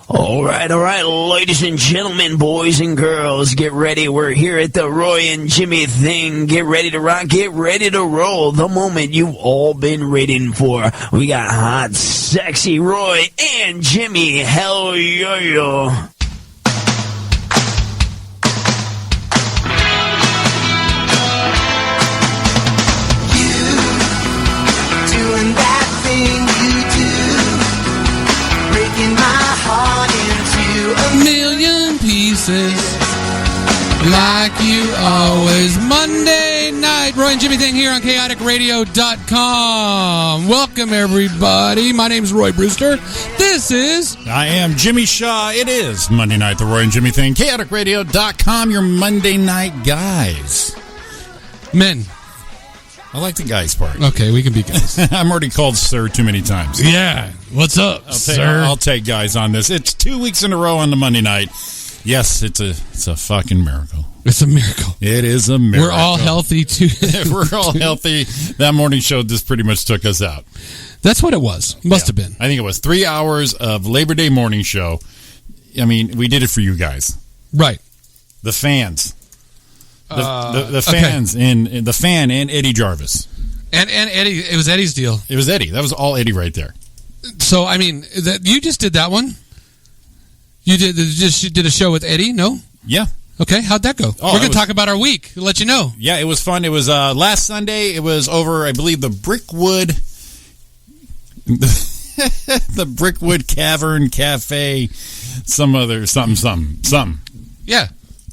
All right, ladies and gentlemen, boys and girls, get ready. We're here at the Roy and Jimmy thing. Get ready to rock, get ready to roll. The moment you've all been waiting for. We got hot, sexy Roy and Jimmy. Hell yo. Million pieces, like you always. Monday night, Roy and Jimmy thing here on chaoticradio.com. Welcome, everybody. My name's Roy Brewster. This is... I am Jimmy Shaw. It is Monday night, the Roy and Jimmy thing. chaoticradio.com, your Monday night guys. Men. I like the guys part. Okay, we can be guys. I'm already called sir too many times. Yeah. What's up, sir? I'll take guys on this. It's 2 weeks in a row on the Monday night. Yes, it's a fucking miracle. It's a miracle. It is a miracle. We're all healthy, too. We're all healthy. That morning show just pretty much took us out. That's what it was. Must have been. I think it was 3 hours of Labor Day morning show. I mean, we did it for you guys. Right. The fans. The fans and the fan and Eddie Jarvis. And Eddie, it was Eddie's deal. It was Eddie. That was all Eddie right there. So, I mean, you just did that one. You did a show with Eddie, no? Yeah. Okay, how'd that go? We're going to talk about our week. We'll let you know. Yeah, it was fun. It was last Sunday. It was over, I believe, the Brickwood the Brickwood Cavern Cafe, something. Yeah.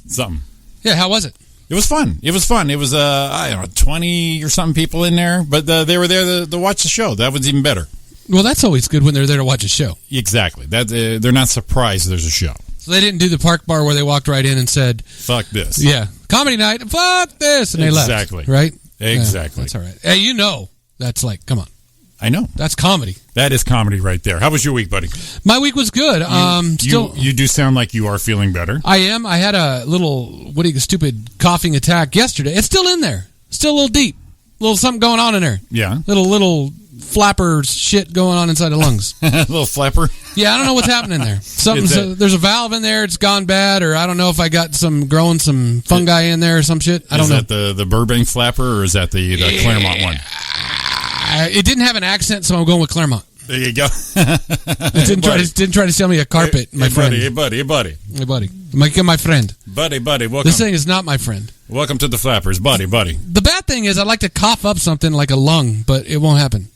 Something. Yeah, how was it? It was fun. It was, I don't know, 20 or something people in there, but they were there to watch the show. That was even better. Well, that's always good when they're there to watch a show. Exactly. They're not surprised there's a show. So they didn't do the park bar where they walked right in and said, fuck this. Yeah. Comedy night, fuck this. And they left. Exactly. Right? Exactly. Yeah, that's all right. Hey, you know, that's like, come on. I know. That's comedy. That is comedy right there. How was your week, buddy? My week was good. You do sound like you are feeling better. I am. I had a little, stupid coughing attack yesterday. It's still in there. Still a little deep. A little something going on in there. Yeah. Little flapper shit going on inside the lungs. A little flapper? Yeah, I don't know what's happening there. There's a valve in there. It's gone bad, or I don't know if I got growing some fungi in there or some shit. I don't know. Is that the Burbank flapper, or is that the Claremont one? It didn't have an accent, so I'm going with Claremont. There you go. It didn't try to sell me a carpet, my friend. Hey, buddy. My friend. Buddy, welcome. This thing is not my friend. Welcome to the Flappers, buddy. The bad thing is I'd like to cough up something like a lung, but it won't happen.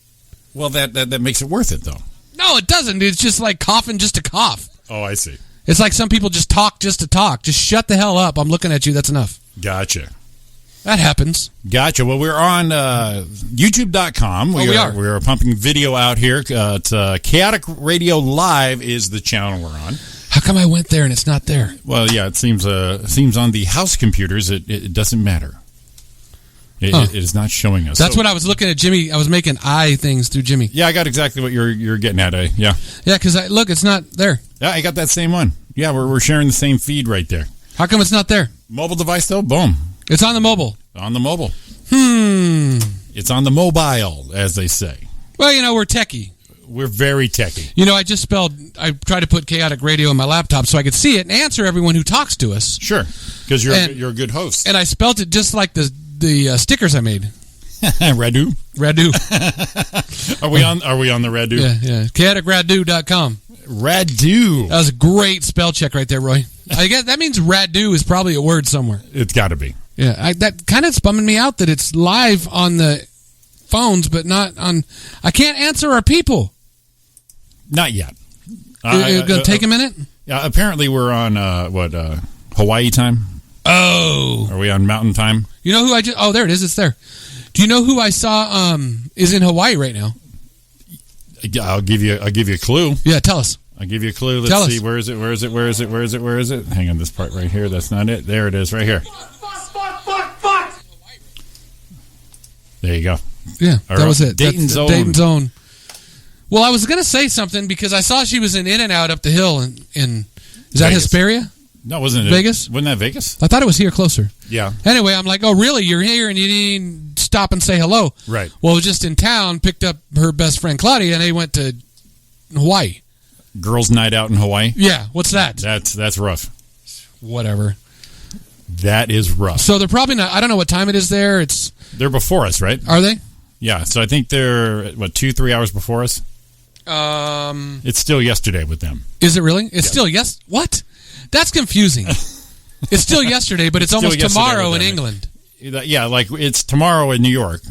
Well, that makes it worth it, though. No, it doesn't. It's just like coughing just to cough. Oh, I see. It's like some people just talk just to talk. Just shut the hell up. I'm looking at you. That's enough. Gotcha. That happens. Gotcha. Well, we're on YouTube.com. We are pumping video out here. Chaotic Radio Live is the channel we're on. How come I went there and it's not there? Well, yeah, it seems on the house computers it doesn't matter. It is not showing us. That's what I was looking at, Jimmy. I was making eye things through Jimmy. Yeah, I got exactly what you're getting at. Yeah. Yeah, because look, it's not there. Yeah, I got that same one. Yeah, we're sharing the same feed right there. How come it's not there? Mobile device though, boom. It's on the mobile. On the mobile. It's on the mobile, as they say. Well, we're techie. We're very techie. I tried to put Chaotic Radio on my laptop so I could see it and answer everyone who talks to us. Sure, because you're a good host. And I spelled it just like the stickers I made. Radu. Are we on the Radu? Yeah. Chaoticradu.com. Radu. That was a great spell check right there, Roy. I guess that means Radu is probably a word somewhere. It's got to be. Yeah, that kind of bumming me out that it's live on the phones, but not on. I can't answer our people. Not yet. It's going to take a minute? Yeah, apparently we're on, Hawaii time? Oh. Are we on mountain time? You know who I just... Oh, there it is. It's there. Do you know who I saw is in Hawaii right now? I'll give you a clue. Yeah, tell us. I'll give you a clue. Let's see. Where is it? Hang on, this part right here. That's not it. There it is, right here. Fuck. There you go. Yeah, that was it. Dayton's own. Dayton's own. Well, I was going to say something because I saw she was in In-N-Out up the hill in is that Hesperia? No, wasn't it? Vegas? Wasn't that Vegas? I thought it was here closer. Yeah. Anyway, I'm like, oh, really? You're here and you didn't stop and say hello? Right. Well, just in town, picked up her best friend Claudia, and they went to Hawaii. girls' night out in Hawaii. Yeah, what's that? That's rough. Whatever. That is rough. So they're probably not. I don't know what time it is there. They're before us, right? Are they? Yeah. So I think they're 2-3 hours before us. It's still yesterday with them. Is it really? It's still What? That's confusing. It's still yesterday, but it's almost tomorrow in England. Yeah, like it's tomorrow in New York.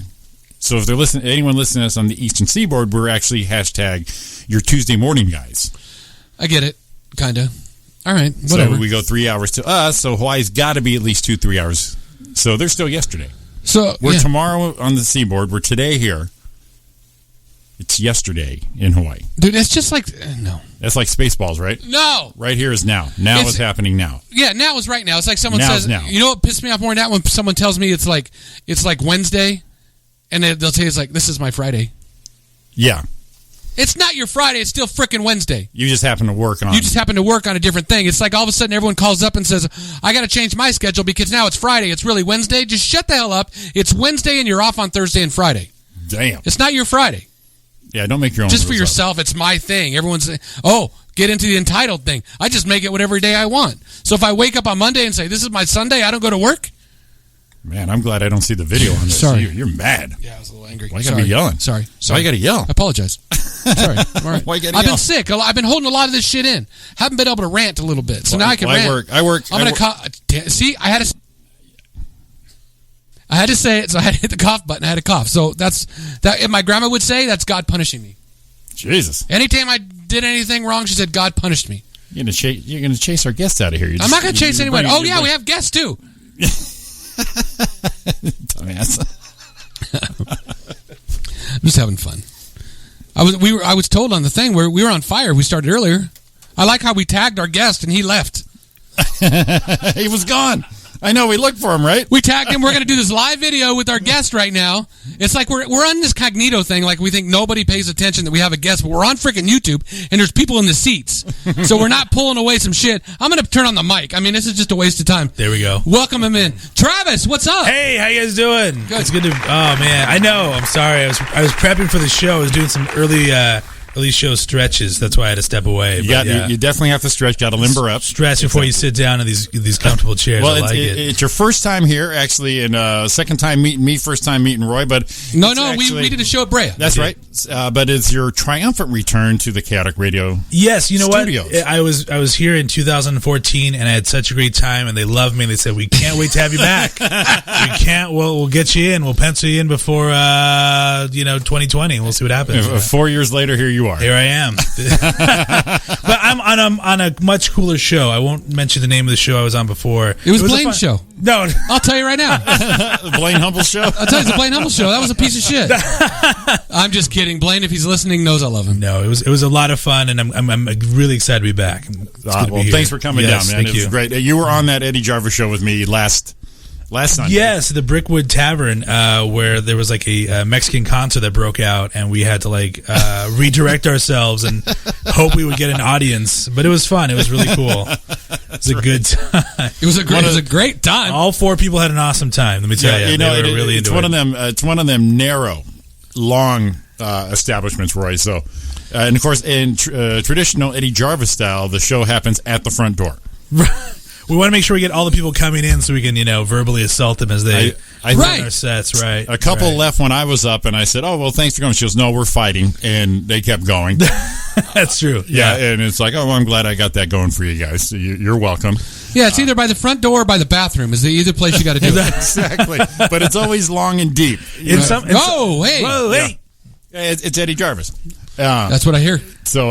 So if anyone listening to us on the Eastern Seaboard, we're actually hashtag your Tuesday morning guys. I get it, kind of. All right, whatever. So we go 3 hours to us, so Hawaii's got to be at least 2-3 hours. So they're still yesterday. So we're tomorrow on the Seaboard. We're today here. It's yesterday in Hawaii. Dude, it's just like, no. That's like Spaceballs, right? No. Right here is now. Now is happening now. Yeah, now is right now. It's like someone says, now. You know what pissed me off more than that? When someone tells me it's like Wednesday, and they'll tell you it's like, this is my Friday. Yeah. It's not your Friday. It's still frickin' Wednesday. You just happen to work on. You just happen to work on a different thing. It's like all of a sudden everyone calls up and says, I got to change my schedule because now it's Friday. It's really Wednesday. Just shut the hell up. It's Wednesday and you're off on Thursday and Friday. Damn. It's not your Friday. Yeah, don't make your own. Just for yourself, it's my thing. Everyone's get into the entitled thing. I just make it whatever day I want. So if I wake up on Monday and say, this is my Sunday, I don't go to work. Man, I'm glad I don't see the video on this. Sorry. You're mad. Yeah, I was a little angry. Why you gotta be yelling? Sorry. Why you gotta yell? I apologize. Sorry. All right. Why you gotta I've yell? been sick. I've been holding a lot of this shit in. Haven't been able to rant a little bit. So now I can rant. I work. I'm going to see, I had to say it, so I had to hit the cough button. I had to cough. So that's that. If my grandma would say, that's God punishing me. Jesus. Anytime I did anything wrong, she said, God punished me. You're gonna chase our guests out of here. I'm not going to chase anyone. Oh, yeah, we have guests, too. Dumbass. I'm just having fun. I was told on the thing where we were on fire. We started earlier. I like how we tagged our guest and he left. He was gone. I know. We looked for him, right? We tagged him. We're going to do this live video with our guest right now. It's like we're on this cognito thing. Like we think nobody pays attention that we have a guest, but we're on freaking YouTube and there's people in the seats. So we're not pulling away some shit. I'm going to turn on the mic. I mean, this is just a waste of time. There we go. Welcome him in. Travis, what's up? Hey, how you guys doing? Good. It's good to. Oh man, I know. I'm sorry. I was prepping for the show. I was doing some early show stretches. That's why I had to step away. You definitely have to stretch. Got to limber up. Stretch before you sit down in these comfortable chairs. Well, I like it. It's your first time here, actually, and second time meeting me, first time meeting Roy. But no, we did a show at Brea. That's right. But it's your triumphant return to the Chaotic Radio. Yes, you know studios. What? I was here in 2014, and I had such a great time, and they loved me. And they said, "We can't wait to have you back. We can't. We'll get you in. We'll pencil you in before 2020. We'll see what happens." 4 years later, here you are. Here I am. But I'm on a much cooler show. I won't mention the name of the show I was on before. It was Blaine's show. No. I'll tell you right now. The Blaine Humble Show? I'll tell you, it's the Blaine Humble Show. That was a piece of shit. I'm just kidding. Blaine, if he's listening, knows I love him. No, it was a lot of fun, and I'm really excied to be back. Thanks for coming down, man. It was great. You were on that Eddie Jarvis show with me last Sunday. Yes, the Brickwood Tavern, where there was like a Mexican concert that broke out, and we had to redirect ourselves and hope we would get an audience. But it was fun. It was really cool. It was a good time. It was a great time. All four people had an awesome time. Let me tell you. It's one of them. It's one of them narrow, long establishments, Roy. So, and of course, in traditional Eddie Jarvis style, the show happens at the front door. We want to make sure we get all the people coming in so we can, verbally assault them as they run our sets, right? A couple left when I was up, and I said, "Oh, well, thanks for coming." She goes, "No, we're fighting," and they kept going. That's true. Yeah, and it's like, "Oh, well, I'm glad I got that going for you guys. So you're welcome." Yeah, it's either by the front door or by the bathroom. Is the either place you got to do it. Exactly, but it's always long and deep. Whoa, hey! It's Eddie Jarvis. That's what I hear. So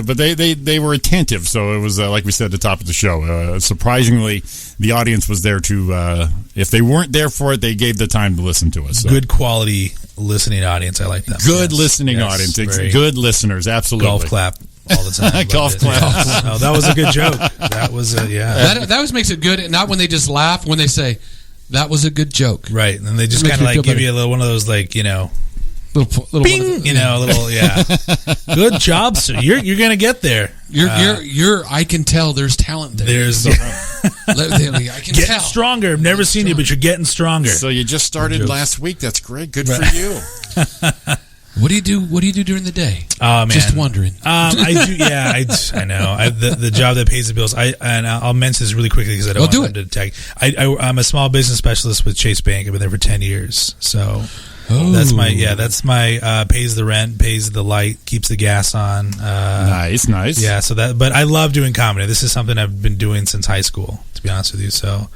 but they were attentive. So it was like we said at the top of the show. Surprisingly, the audience was there to. If they weren't there for it, they gave the time to listen to us. So. Good quality listening audience. I like that. Good listening audience. Good listeners. Absolutely. Golf clap all the time. Golf clap. Oh, that was a good joke. That was That always makes it good. Not when they just laugh. When they say that was a good joke. Right, and they just kind of give you a little one of those little bing, good job, sir. You're gonna get there. I can tell there's talent there. I can tell. Stronger. I've never seen you, but you're getting stronger. So you just started last week. That's great. Good for you. What do you do? What do you do during the day? Oh man, Just wondering. I do. Yeah, I know. The job that pays the bills. I'll mention this really quickly because I don't want them to tag. I'm a small business specialist with Chase Bank. I've been there for 10 years. So that's my pays the rent, pays the light, keeps the gas on. Nice. Yeah. But I love doing comedy. This is something I've been doing since high school, to be honest with you. So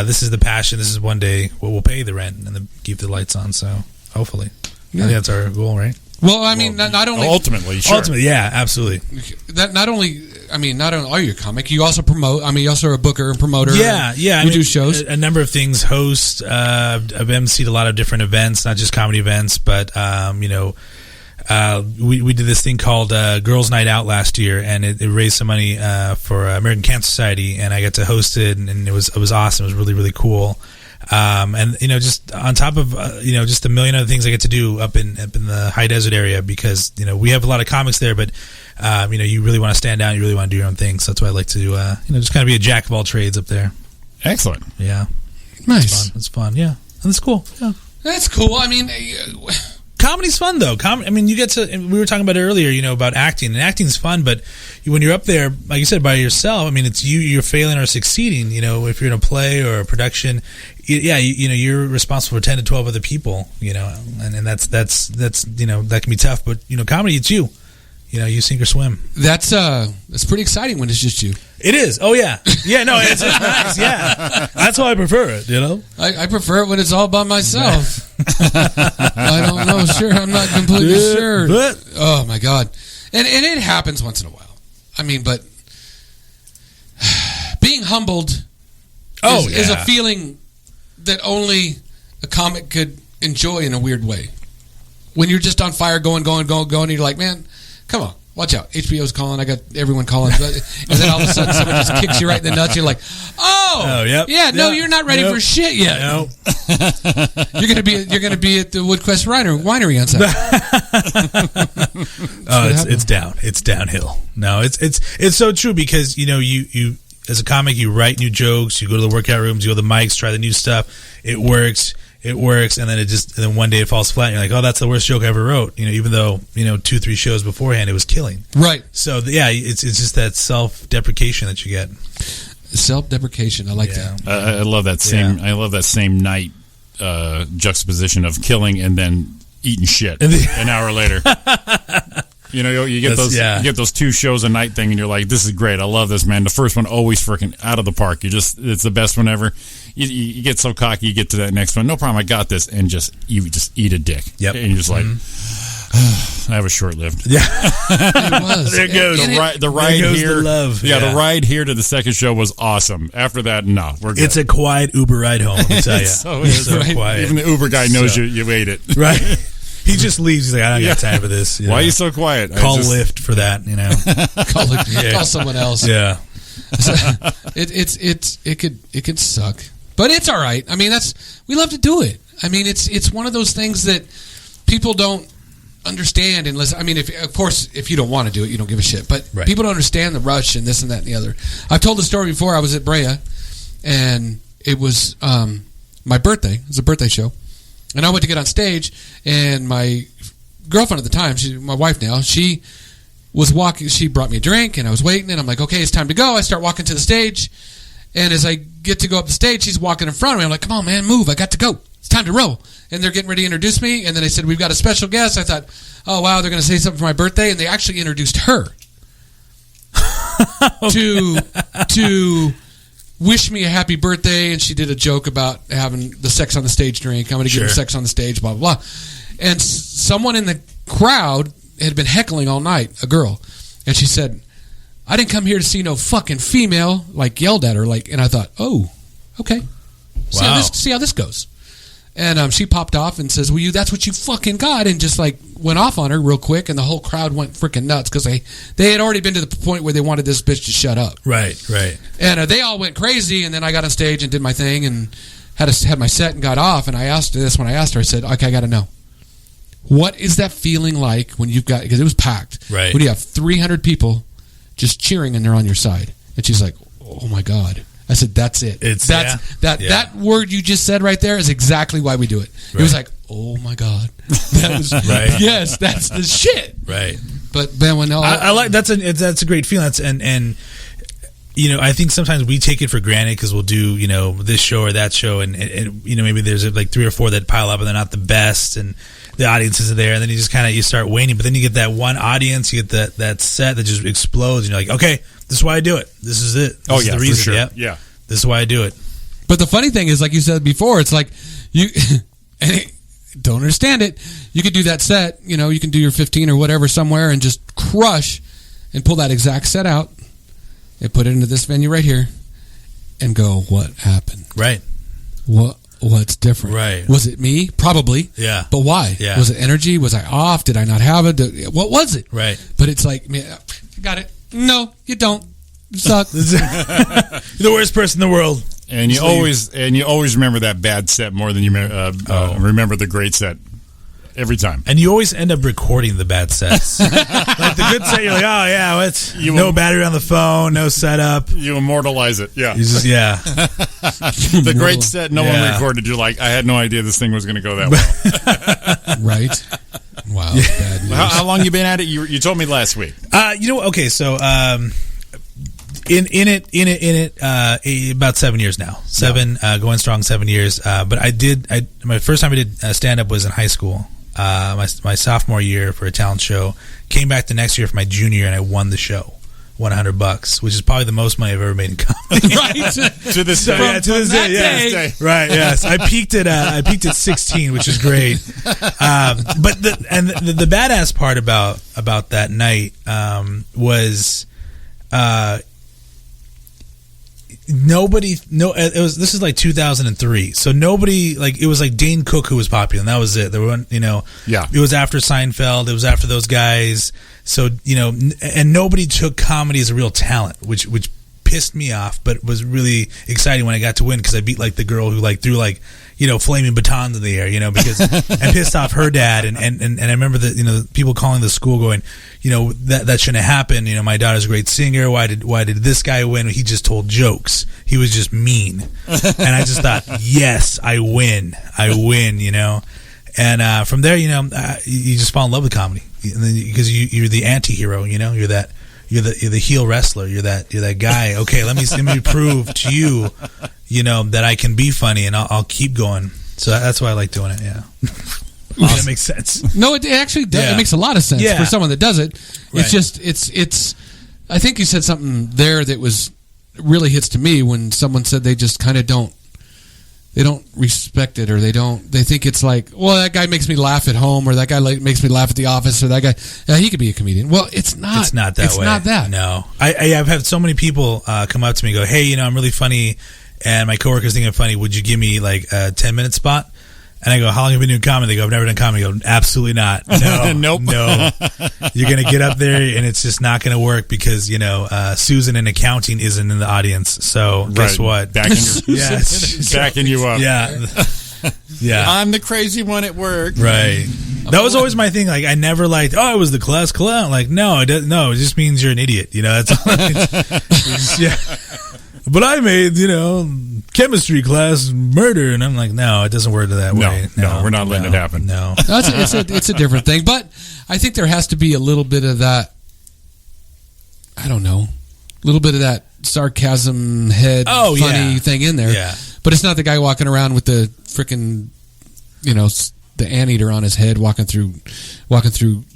this is the passion. This is one day we'll pay the rent and keep the lights on. So hopefully. Yeah. I think that's our goal, right? Well, I mean, not only ultimately, sure. Ultimately, yeah, absolutely. Not only are you a comic, you also promote. I mean, you also are a booker and promoter. Yeah. You do shows. A number of things. Host. I've emceed a lot of different events, not just comedy events, but we did this thing called Girls Night Out last year, and it raised some money for American Cancer Society, and I got to host it, and it was awesome. It was really, really cool. And just on top of just a million other things I get to do up in the high desert area, because we have a lot of comics there, but you really want to stand out, you really want to do your own thing. So that's why I like to just kind of be a jack of all trades up there. Excellent. Yeah, nice. It's fun. Yeah, and it's cool. Yeah, that's cool. I mean, comedy's fun though. You get to. We were talking about it earlier, about acting, and acting's fun. But when you're up there, like you said, by yourself, I mean, it's you're failing or succeeding. If you're in a play or a production, you're responsible for 10 to 12 other people. And that's that can be tough. But comedy, it's you. You sink or swim. That's pretty exciting when it's just you. It is. Oh yeah, yeah. No, it's nice. Yeah, that's why I prefer it. I prefer it when it's all by myself. I don't know. Sure, I'm not completely sure. But, oh my god, and it happens once in a while. I mean, but being humbled is a feeling that only a comic could enjoy in a weird way. When you're just on fire, going, and you're like, man, come on. Watch out. HBO's calling. I got everyone calling. And then all of a sudden someone just kicks you right in the nuts. You're like, you're not ready for shit yet. No. You're gonna be at the Woodquest Winery on Saturday. It's down. It's downhill. No, it's so true, because you as a comic, you write new jokes, you go to the workout rooms, you go to the mics, try the new stuff. It works, and then one day it falls flat, and you're like, oh, that's the worst joke I ever wrote. Even though 2-3 shows beforehand it was killing. Right. So yeah, it's just that self-deprecation that you get. Self-deprecation. I like that. I love that same. I love that same night juxtaposition of killing and then eating shit an hour later. You get those 2 shows a night thing, and you're like, this is great. I love this, man. The first one always freaking out of the park. It's the best one ever. You get so cocky, you get to that next one. No problem, I got this, and you just eat a dick. Yep. And you're just like, I was short-lived. Yeah, it was. There goes the ride here. The love. Yeah, the ride here to the second show was awesome. After that, no, we're good. It's a quiet Uber ride home. I'll tell you. so quiet. Even the Uber guy knows you ate it. Right. He just leaves. He's like, I don't got time for this. Why are you so quiet? Call Lyft for that. Call someone else. Yeah. It could suck, but it's all right. I mean, we love to do it. I mean, it's one of those things that people don't understand unless. I mean, if you don't want to do it, you don't give a shit. But people don't understand the rush and this and that and the other. I've told the story before. I was at Brea, and it was my birthday. It was a birthday show. And I went to get on stage, and my girlfriend at the time, she's my wife now, she was walking, she brought me a drink, and I was waiting, and I'm like, okay, it's time to go. I start walking to the stage, and as I get to go up the stage, she's walking in front of me. I'm like, come on, man, move. I got to go. It's time to roll. And they're getting ready to introduce me, and then they said, we've got a special guest. I thought, oh, wow, they're going to say something for my birthday, and they actually introduced her to wish me a happy birthday, and she did a joke about having the sex on the stage drink. I'm going to give her sex on the stage, blah, blah, blah. And someone in the crowd had been heckling all night, a girl, and she said, I didn't come here to see no fucking female, yelled at her, and I thought, oh, okay. Wow. See how this goes. And she popped off and says, well, that's what you fucking got, and just went off on her real quick, and the whole crowd went freaking nuts because they had already been to the point where they wanted this bitch to shut up. Right. And they all went crazy, and then I got on stage and did my thing and had my set and got off, and I asked her this when I asked her, I said, okay, I got to know. What is that feeling like when you've got, because it was packed, right? When you have 300 people just cheering and they're on your side? And she's like, oh my God. I said, that's it. That word you just said right there is exactly why we do it. Right. It was like, oh my God. That was right. Yes, that's the shit. Right. But Ben, when I like that's a great feeling. And you know, I think sometimes we take it for granted because we'll do, you know, this show or that show, and you know, maybe there's like 3 or 4 that pile up and they're not the best, and the audience isn't there, and then you just kind of start waning. But then you get that one audience, you get that set that just explodes, and you're like, okay, this is why I do it. This is it. This is the reason. For sure. Yep. Yeah, this is why I do it. But the funny thing is, like you said before, it's like you don't understand it. You could do that set, you know, you can do your 15 or whatever somewhere and just crush and pull that exact set out and put it into this venue right here and go, what happened? Right. What's different? Right. Was it me? Probably. Yeah. But why? Yeah. Was it energy? Was I off? Did I not have it? What was it? Right. But it's like, man, got it. No, you don't. You suck. You're the worst person in the world. And you always remember that bad set more than you remember the great set. Every time. And you always end up recording the bad sets. Like the good set, you're like, oh yeah, no battery on the phone, no setup. You immortalize it, yeah. You just, yeah. The great set, no one recorded. You're like, I had no idea this thing was going to go that well. Right. Wow. Bad news. How long you been at it? You told me last week. You know, okay, so in it, about 7 years now. Going strong 7 years. But my first time I did stand up was in high school. My sophomore year for a talent show. Came back the next year for my junior year, and I won the show. Won $100, which is probably the most money I've ever made in comedy. Right. To this day. To this day. Right. Yes. I peaked at 16, which is great. But the badass part about that night was this is like 2003, so nobody, like, it was like Dane Cook who was popular, and that was it. There were, you know, it was after Seinfeld, it was after those guys, so, you know, and nobody took comedy as a real talent, which pissed me off, but was really exciting when I got to win, because I beat like the girl who like threw like, you know, flaming batons in the air, you know, because I pissed off her dad, and I remember that, you know, people calling the school going, you know, that shouldn't have happened. You know, my daughter's a great singer. Why did this guy win? He just told jokes. He was just mean. And I just thought, yes, I win, you know. And from there, you know, you just fall in love with comedy, because you're the anti-hero, you know, you're the heel wrestler. You're that guy. Okay, let me prove to you, you know, that I can be funny, and I'll keep going. So that's why I like doing it. Yeah. Awesome. That makes sense. No, it actually does. It makes a lot of sense for someone that does it. Right. It's just it's. I think you said something there that was really hits to me when someone said they just kind of don't respect it, or they think it's like, well, that guy makes me laugh at home, or that guy makes me laugh at the office, or that guy, he could be a comedian. Well, it's not. It's not that way. It's not that. No. I've had so many people come up to me and go, hey, you know, I'm really funny, and my coworkers think I'm funny. Would you give me like a 10-minute spot? And I go, how long have you been doing comedy? They go, I've never done comedy. I go, absolutely not. No. Nope. No. You're going to get up there, and it's just not going to work, because, you know, Susan in accounting isn't in the audience. So guess what? Backing you up. Yeah. Yeah. I'm the crazy one at work. Right. That was always my thing. Like, I never liked, I was the class clown. Like, no, it just means you're an idiot. You know, that's all it means. Yeah. But I made, you know, chemistry class murder, and I'm like, no, it doesn't work that way. No, we're not letting it happen. No, it's a different thing. But I think there has to be a little bit of that. I don't know, a little bit of that sarcasm head, funny thing in there. Yeah. But it's not the guy walking around with the freaking, you know, the anteater on his head, walking through,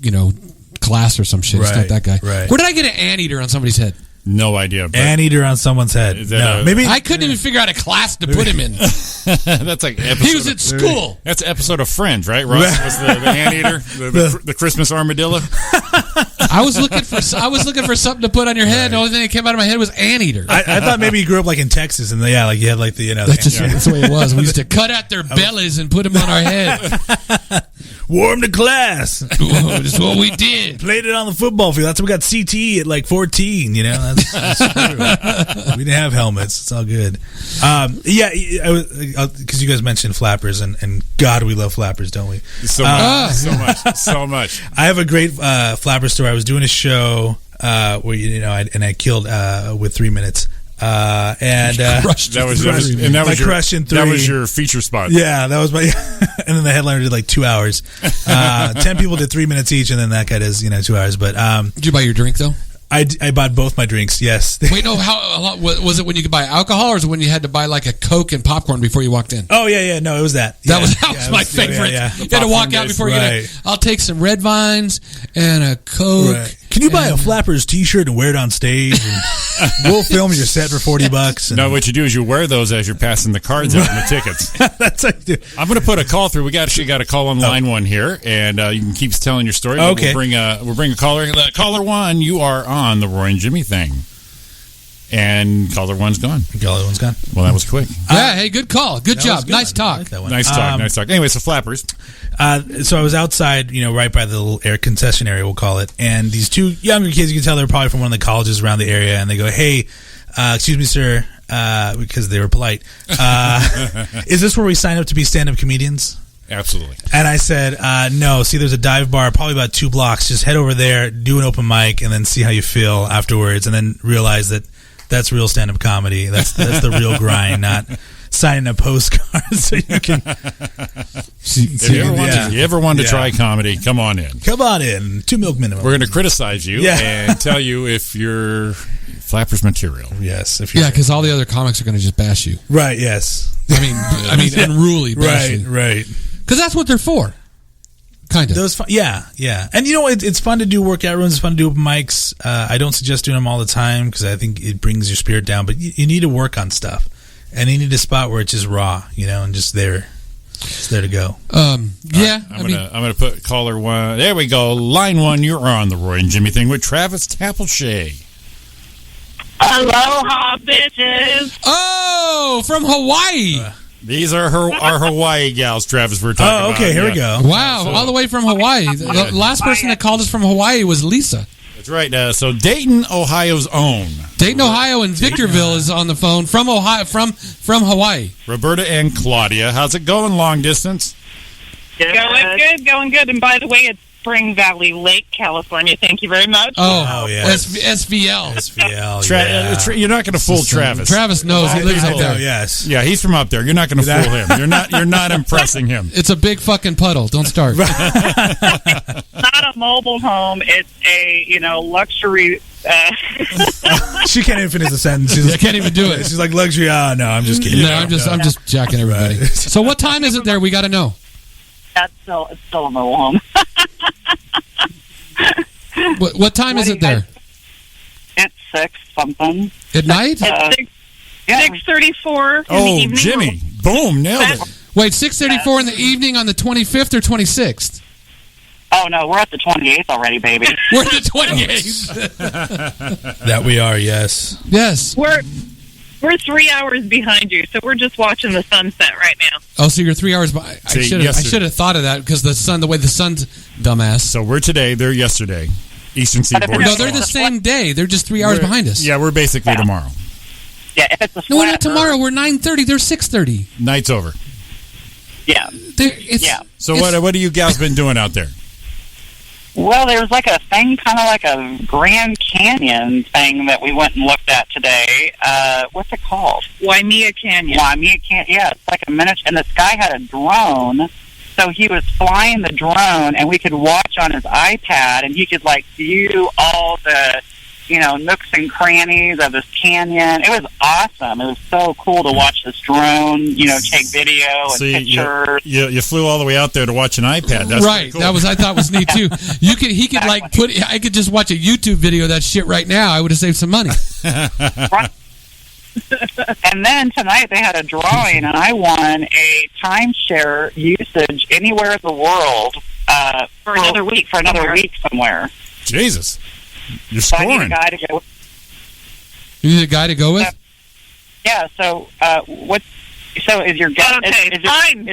you know, class or some shit. Right, it's not that guy. Right. Where did I get an anteater on somebody's head? No idea. Anteater on someone's head. Maybe I couldn't even figure out a class to put him in. That's like he was at school. That's an episode of Friends, right? Ross was the anteater, the Christmas armadillo. I was looking for something to put on your head. Right. The only thing that came out of my head was anteater. I thought maybe you grew up like in Texas, and like you had like the, you know. That's the way it was. We used to cut out their bellies and put them on our head. Wore them to class. That's what we did. Played it on the football field. That's why we got CTE at like 14. You know, that's true. We didn't have helmets. It's all good. Because you guys mentioned flappers, and God, we love flappers, don't we? So much. I have a great flapper story. I was doing a show where I killed with 3 minutes. And that was Crush in 3. That was your feature spot. Yeah, that was my. And then the headliner did like 2 hours. 10 people did 3 minutes each, and then that guy does 2 hours. But did you buy your drink though? I bought both my drinks. Yes. Wait, no. How was it when you could buy alcohol, or was it when you had to buy like a Coke and popcorn before you walked in? Oh yeah. No, it was that. That was my favorite. Yeah. You had to walk out before you get in. I'll take some red vines and a Coke. Right. Can you buy a Flappers T-shirt and wear it on stage? And we'll film your set for $40. No, what you do is you wear those as you're passing the cards out and the tickets. That's what you do. I'm going to put a call through. We actually got a call on line one here, and you can keep telling your story. Okay. We'll bring a caller. Caller 1, you are on the Roy and Jimmy thing. And caller 1's gone. Caller 1's gone. Well, that was quick. Yeah, hey, good call. Good job. Good. Nice talk. Like that one. Nice talk. Anyway, so Flappers. So I was outside, right by the little air concession area, we'll call it. And these two younger kids, you can tell they're probably from one of the colleges around the area. And they go, hey, excuse me, sir, because they were polite. Is this where we sign up to be stand-up comedians? Absolutely. And I said, no, see, there's a dive bar probably about 2 blocks. Just head over there, do an open mic, and then see how you feel afterwards. And then realize that that's real stand-up comedy. That's the real grind, not signing a postcard so you can... If you ever wanted to try comedy, come on in. Come on in. 2 milk minimum. We're going to criticize you and tell you if you're Flappers material. Yes. Because all the other comics are going to just bash you. Right, yes. I mean, unruly bash you. Right. Because that's what they're for. Kind of. Yeah. And it's fun to do workout rooms. It's fun to do open mics. I don't suggest doing them all the time because I think it brings your spirit down. But you need to work on stuff. And you need a spot where it's just raw, and just there. It's there to go. I'm gonna put caller 1. There we go. Line 1, you're on the Roy and Jimmy thing with Travis Tapleshay. Aloha, bitches. Oh, from Hawaii. These are our Hawaii gals, Travis. We're talking about. Oh, okay. Here we go. Wow, all the way from Hawaii. The last person that called us from Hawaii was Lisa. That's right. So Dayton, Ohio's own. Dayton, Ohio, and Victorville is on the phone from Ohio, from Hawaii. Roberta and Claudia. How's it going, long distance? Going good. And by the way, it's Spring Valley Lake, California. Thank you very much. Oh yeah. SVL. You're not going to fool Travis. Travis knows he lives up there. Oh, yes. Yeah, he's from up there. You're not going to fool him. You're not impressing him. It's a big fucking puddle. Don't start. Not a mobile home. It's a luxury. She can't even finish the sentence. I can't even do it. She's like luxury. No, I'm just kidding. No, I'm just jacking everybody. Right. So what time is it there? We got to know. It's still a mobile home. What time is it there? It's 6 something. At night? It's 6:34 in the evening. Jimmy. Boom, nailed it. Wait, 6:34 in the evening on the 25th or 26th? Oh, no, we're at the 28th already, baby. We're at the 28th. That we are, yes. Yes. We're 3 hours behind you, so we're just watching the sunset right now. Oh, so you're 3 hours behind. I should have thought of that because the way the sun's dumbass. So we're today, they're yesterday. Eastern Seaboard. No, they're the same day. They're just 3 hours behind us. Yeah, we're basically tomorrow. Yeah, if it's a No, we're not tomorrow. We're 9:30. They're 6:30. Night's over. Yeah. So what have you gals been doing out there? Well, there was like a thing, kind of like a Grand Canyon thing that we went and looked at today. What's it called? Waimea Canyon. Yeah, it's like a miniature. And this guy had a drone, so he was flying the drone, and we could watch on his iPad, and he could view all the nooks and crannies of this canyon. It was awesome. It was so cool to watch this drone, take video and pictures. You flew all the way out there to watch an iPad. That's right. Cool. That I thought was neat too. I could just watch a YouTube video of that shit right now. I would have saved some money. Right. And then tonight they had a drawing, and I won a timeshare usage anywhere in the world for another week somewhere. Jesus. You're so scoring. I need a guy to go. You need a guy to go with? Yeah. So what? So is your guy? Okay, fine.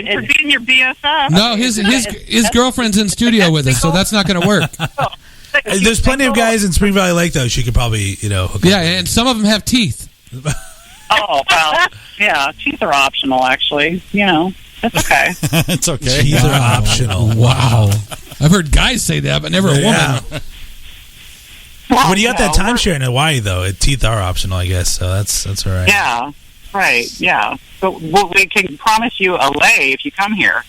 For being your BFF. No, his girlfriend's in studio with us, so that's not going to work. There's plenty of guys in Spring Valley Lake though. She could probably hook up. Yeah, and some of them have teeth. Oh well, yeah. Teeth are optional, actually. It's okay. It's okay. Teeth are optional. Wow. I've heard guys say that, but never a woman. When you got that timeshare in Hawaii, though, teeth are optional, I guess. So that's all right. Yeah, right. Yeah, but we can promise you a lay if you come here.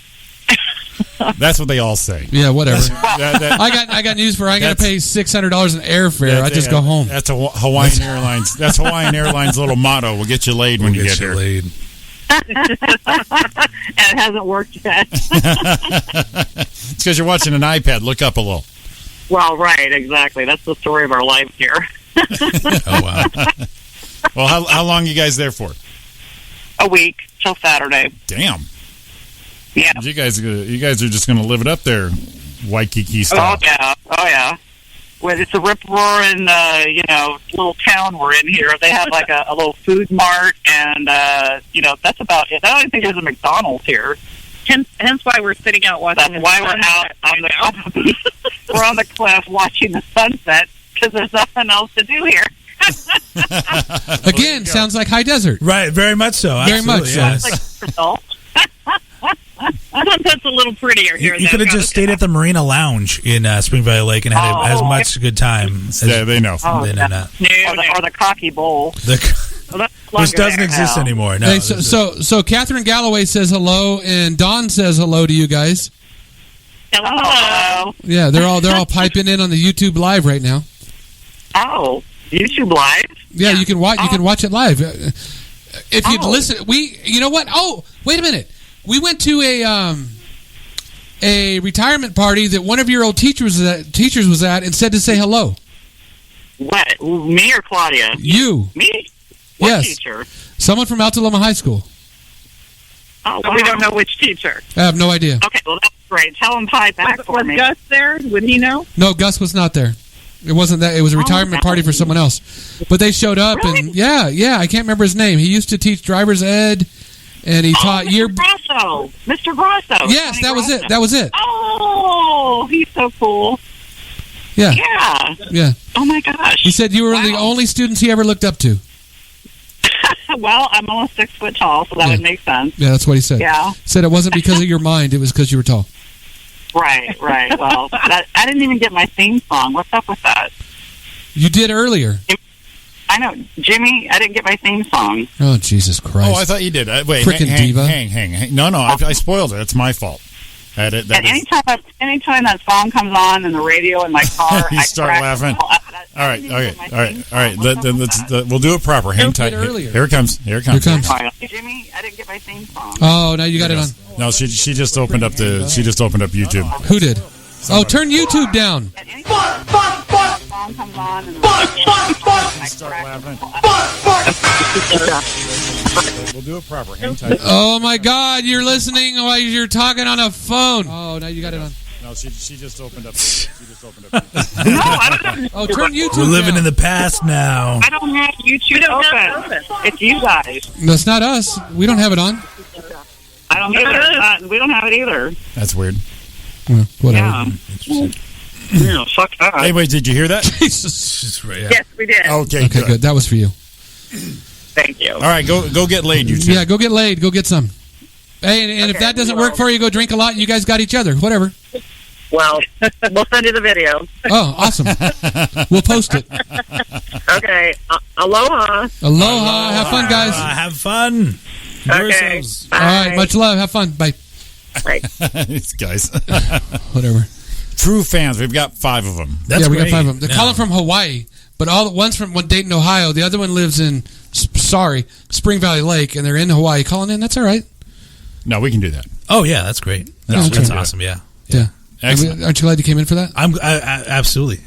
That's what they all say. Yeah, whatever. I got news for. I got to pay $600 in airfare. I just go home. That's Hawaiian Airlines. That's Hawaiian Airlines' little motto. We'll get you laid when you get here. And it hasn't worked yet. It's because you're watching an iPad. Look up a little. Well, right, exactly. That's the story of our lives here. Oh wow. Well, how long are you guys there for? A week till Saturday. Damn. Yeah. You guys are just going to live it up there, Waikiki style. Oh yeah. Well, it's a rip-roaring, little town we're in here. They have like a little food mart, and that's about it. I don't even think there's a McDonald's here. Hence why we're sitting out watching. That's why we're out on the we're on the cliff watching the sunset because there's nothing else to do here. Again, sounds like high desert. Right, very much so. Very much so. Yes. That's a little prettier here. You could have just stayed at the Marina Lounge in Spring Valley Lake and had as much good time. Yeah, they know. Or the Cocky Bowl. Which doesn't exist anymore. No. Hey, so Catherine Galloway says hello, and Dawn says hello to you guys. Hello. Yeah, they're all piping in on the YouTube Live right now. Oh, YouTube Live? Yeah, you can watch. You can watch it live. If you'd listen, you know what? Oh, wait a minute. We went to a retirement party that one of your old teachers was at and said to say hello. What? Me or Claudia? You. Me? What yes. teacher? Someone from Altaloma High School. Oh, wow. We don't know which teacher. I have no idea. Okay, well, that's great. Tell him hi back for me. Was Gus there? Would he know? No, Gus was not there. It wasn't that. It was a retirement party for someone else. But they showed up, and yeah, I can't remember his name. He used to teach driver's ed, and he taught Mr. Grasso. Yes, that was it. Oh, he's so cool. Yeah. Yeah. Oh, my gosh. He said you were one of the only students he ever looked up to. Well, I'm almost 6 foot tall, so that would make sense. Yeah, that's what he said. Yeah. He said it wasn't because of your mind, it was because you were tall. Right. Well, I didn't even get my theme song. What's up with that? You did earlier. I know. Jimmy, I didn't get my theme song. Oh, Jesus Christ. Oh, I thought you did. Wait, frickin' diva. Hang. No, I spoiled it. It's my fault. Anytime that song comes on in the radio in my car, you start laughing. All right. We'll do it proper. Hang tight. Here it comes. Jimmy, I didn't get my theme song. Oh, now you got it on. No, she just opened up YouTube. Who did? Oh, turn YouTube down. Song comes on and start laughing. We'll do it proper. Hang tight. Oh my God, you're listening while you're talking on a phone. Oh, now you got it on. No, she just opened up. No, I don't. Oh, turn YouTube. We're living down. in the past now. I don't have YouTube open. It's you guys. That's not us. We don't have it on. I don't either. We don't have it either. That's weird. Well, whatever. Yeah, fuck that. Anyway, did you hear that? Jesus. Yes, we did. Okay, good. That was for you. Thank you. All right, go get laid, you two. Yeah, go get laid. Go get some. Hey, and if that doesn't work for you, go drink a lot. You guys got each other. Whatever. Well, we'll send you the video. Oh, awesome. We'll post it. Okay. Aloha. Aloha. Have fun, guys. Have fun. Okay. All right. Much love. Have fun. Bye. Bye. These guys. Whatever. True fans. We've got 5 of them. We got 5 of them. They're calling from Hawaii, but one's from Dayton, Ohio. The other one lives in, Spring Valley Lake, and they're in Hawaii calling in. That's all right. No, we can do that. Oh, yeah, that's great. That's awesome, yeah. Excellent. Aren't you glad you came in for that? I'm absolutely.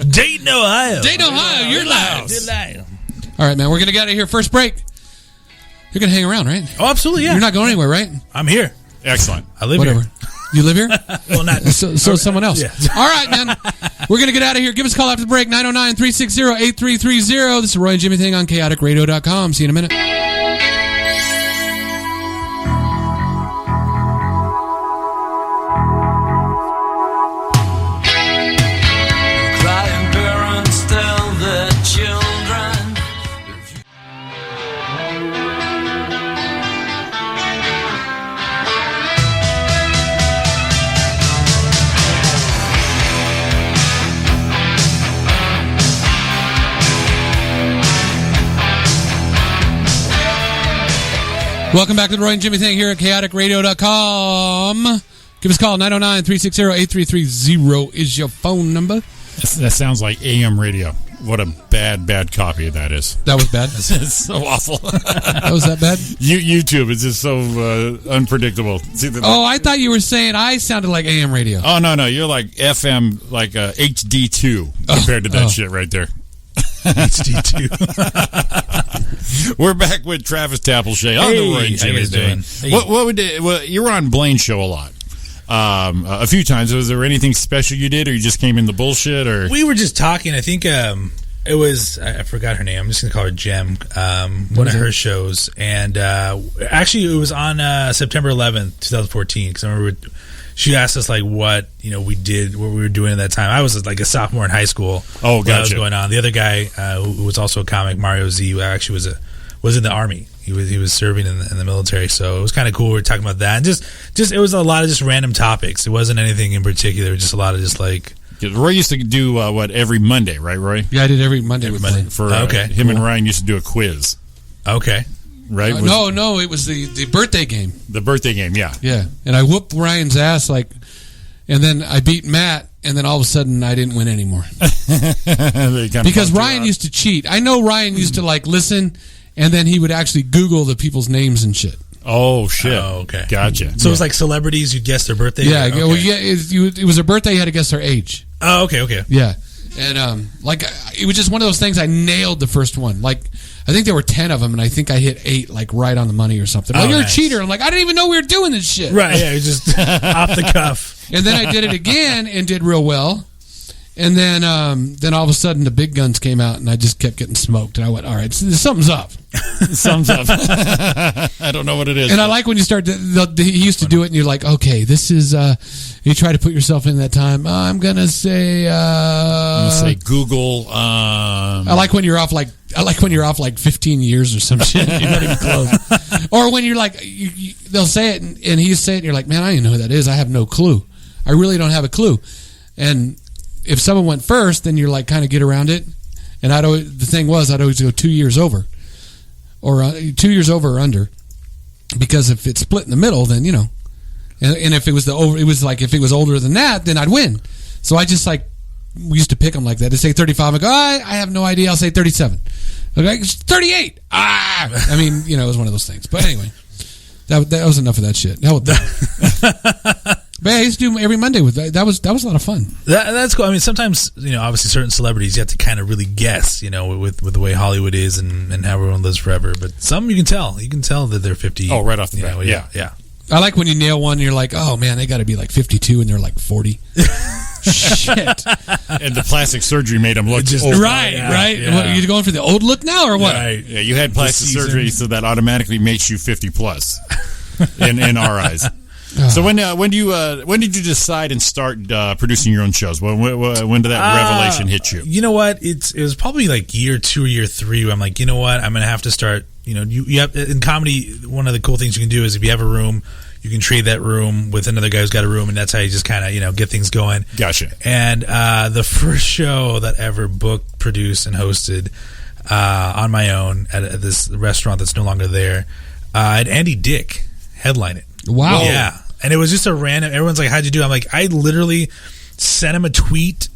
Dayton, Ohio. Dayton, Ohio, you're live. You're live. All right, man, we're going to get out of here. First break. You're going to hang around, right? Oh, absolutely, yeah. You're not going anywhere, right? I'm here. Excellent. I live Whatever. here. You live here? Well, not. So someone else. Yeah. All right, man. We're going to get out of here. Give us a call after the break, 909-360-8330. This is Roy and Jimmy Thing on chaoticradio.com. See you in a minute. Welcome back to the Roy and Jimmy Thing here at chaoticradio.com. Give us a call, 909-360-8330 is your phone number. That sounds like AM radio. What a bad copy that is. That was bad? It's so awful. That was that bad? YouTube is just so unpredictable. I thought you were saying I sounded like AM radio. Oh, no. You're like FM, like HD2 compared to that shit right there. HD2. We're back with Travis Tapleshay on the Roy and Jimmy Thing. You were on Blaine's show a lot. A few times. Was there anything special you did, or you just came in the bullshit? Or we were just talking. I think it was, I forgot her name. I'm just gonna call her Jem. One of her shows, and actually it was on September 11th, 2014. Because I remember she asked us like what we did, what we were doing at that time. I was like a sophomore in high school. Oh, gotcha. That was going on. The other guy who was also a comic, Mario Z, who actually was in the Army. He was serving in the military, so it was kind of cool. We were talking about that, and just it was a lot of just random topics. It wasn't anything in particular. Just a lot of just like. Roy used to do every Monday, right, Roy? Yeah, I did every Monday with Monday. For him and Ryan used to do a quiz. Okay, right? No, it was the birthday game. The birthday game, yeah, and I whooped Ryan's ass and then I beat Matt, and then all of a sudden I didn't win anymore because Ryan used to cheat. I know Ryan used to listen. And then he would actually Google the people's names and shit. Oh, shit. Oh, okay. Gotcha. So it was like celebrities, you'd guess their birthday? Yeah. Okay. Well, it was a birthday, you had to guess their age. Oh, okay. Yeah. And, it was just one of those things I nailed the first one. I think there were 10 of them, and I think I hit 8, right on the money or something. You're a cheater. I'm like, I didn't even know we were doing this shit. Right, yeah, just off the cuff. And then I did it again and did real well. And then all of a sudden the big guns came out, and I just kept getting smoked. And I went, all right, something's up. Something's up. I don't know what it is. And I like when you start. He used to do it, and you're like, okay, this is. You try to put yourself in that time. I'm gonna say. Google. I like when you're off like 15 years or some shit. You're not even close. Or when you're like, they'll say it, and he's saying it, and you're like, man, I don't even know who that is. I have no clue. I really don't have a clue. And if someone went first, then you're like kind of get around it. And I'd always go 2 years over, or 2 years over or under, because if it's split in the middle, then and if it was if it was older than that, then I'd win. So I just we used to pick them like that. They say 35, I go, I have no idea. I'll say 37. Okay, 38. I mean, it was one of those things. But anyway, that was enough of that shit. Hell with that. But I used to do every Monday with that. That was a lot of fun. That's cool. I mean, sometimes obviously certain celebrities you have to kind of really guess, with the way Hollywood is and how everyone lives forever. But some you can tell that they're 50. Oh, right off the bat. Yeah. I like when you nail one. You're like, oh man, they got to be 52, and they're 40. Shit. And the plastic surgery made them look just old. Right. Yeah. What, are you going for the old look now or what? Right. Yeah, you had plastic surgery, so that automatically makes you 50 plus in our eyes. So when did you decide and start producing your own shows? When did that revelation hit you? You know what? It was probably year 2 or year 3 where I'm like, you know what? I'm gonna have to start. You have in comedy. One of the cool things you can do is if you have a room, you can trade that room with another guy who's got a room, and that's how you just kind of get things going. Gotcha. And the first show that I ever booked, produced, and hosted on my own at this restaurant that's no longer there, I had Andy Dick headline it. Wow. Yeah. And it was just a random. Everyone's like, "How'd you do?" I'm like, I literally sent him a tweet,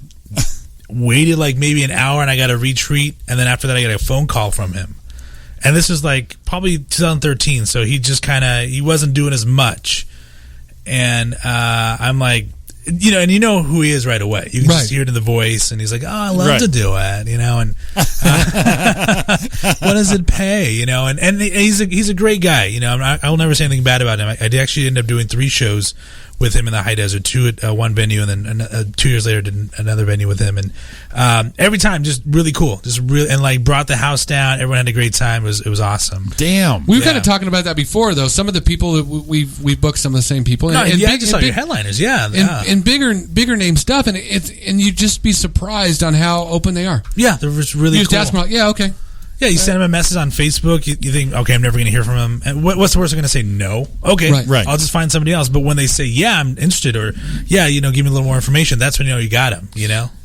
waited maybe an hour, and I got a retweet, and then after that, I got a phone call from him. And this was probably 2013, so he just he wasn't doing as much. And I'm like, and who he is right away. You can just hear it in the voice, and he's like, "Oh, I love to do it," and what does it pay, And he's a great guy, I will never say anything bad about him. I did actually end up doing 3 shows with him in the High Desert, 2 at one venue, and then 2 years later did another venue with him, and every time just really cool, and brought the house down. Everyone had a great time. It was awesome. Damn, we were kind of talking about that before, though. Some of the people that we booked, some of the same people, and just saw your headliners, and bigger name stuff, and you just be surprised on how open they are. Yeah, they're just really. You just ask them, okay. Yeah, you send him a message on Facebook. You think, okay, I'm never going to hear from him. And what's the worst they're going to say? No. Okay, right. I'll just find somebody else. But when they say, yeah, I'm interested, or yeah, give me a little more information, that's when you got him.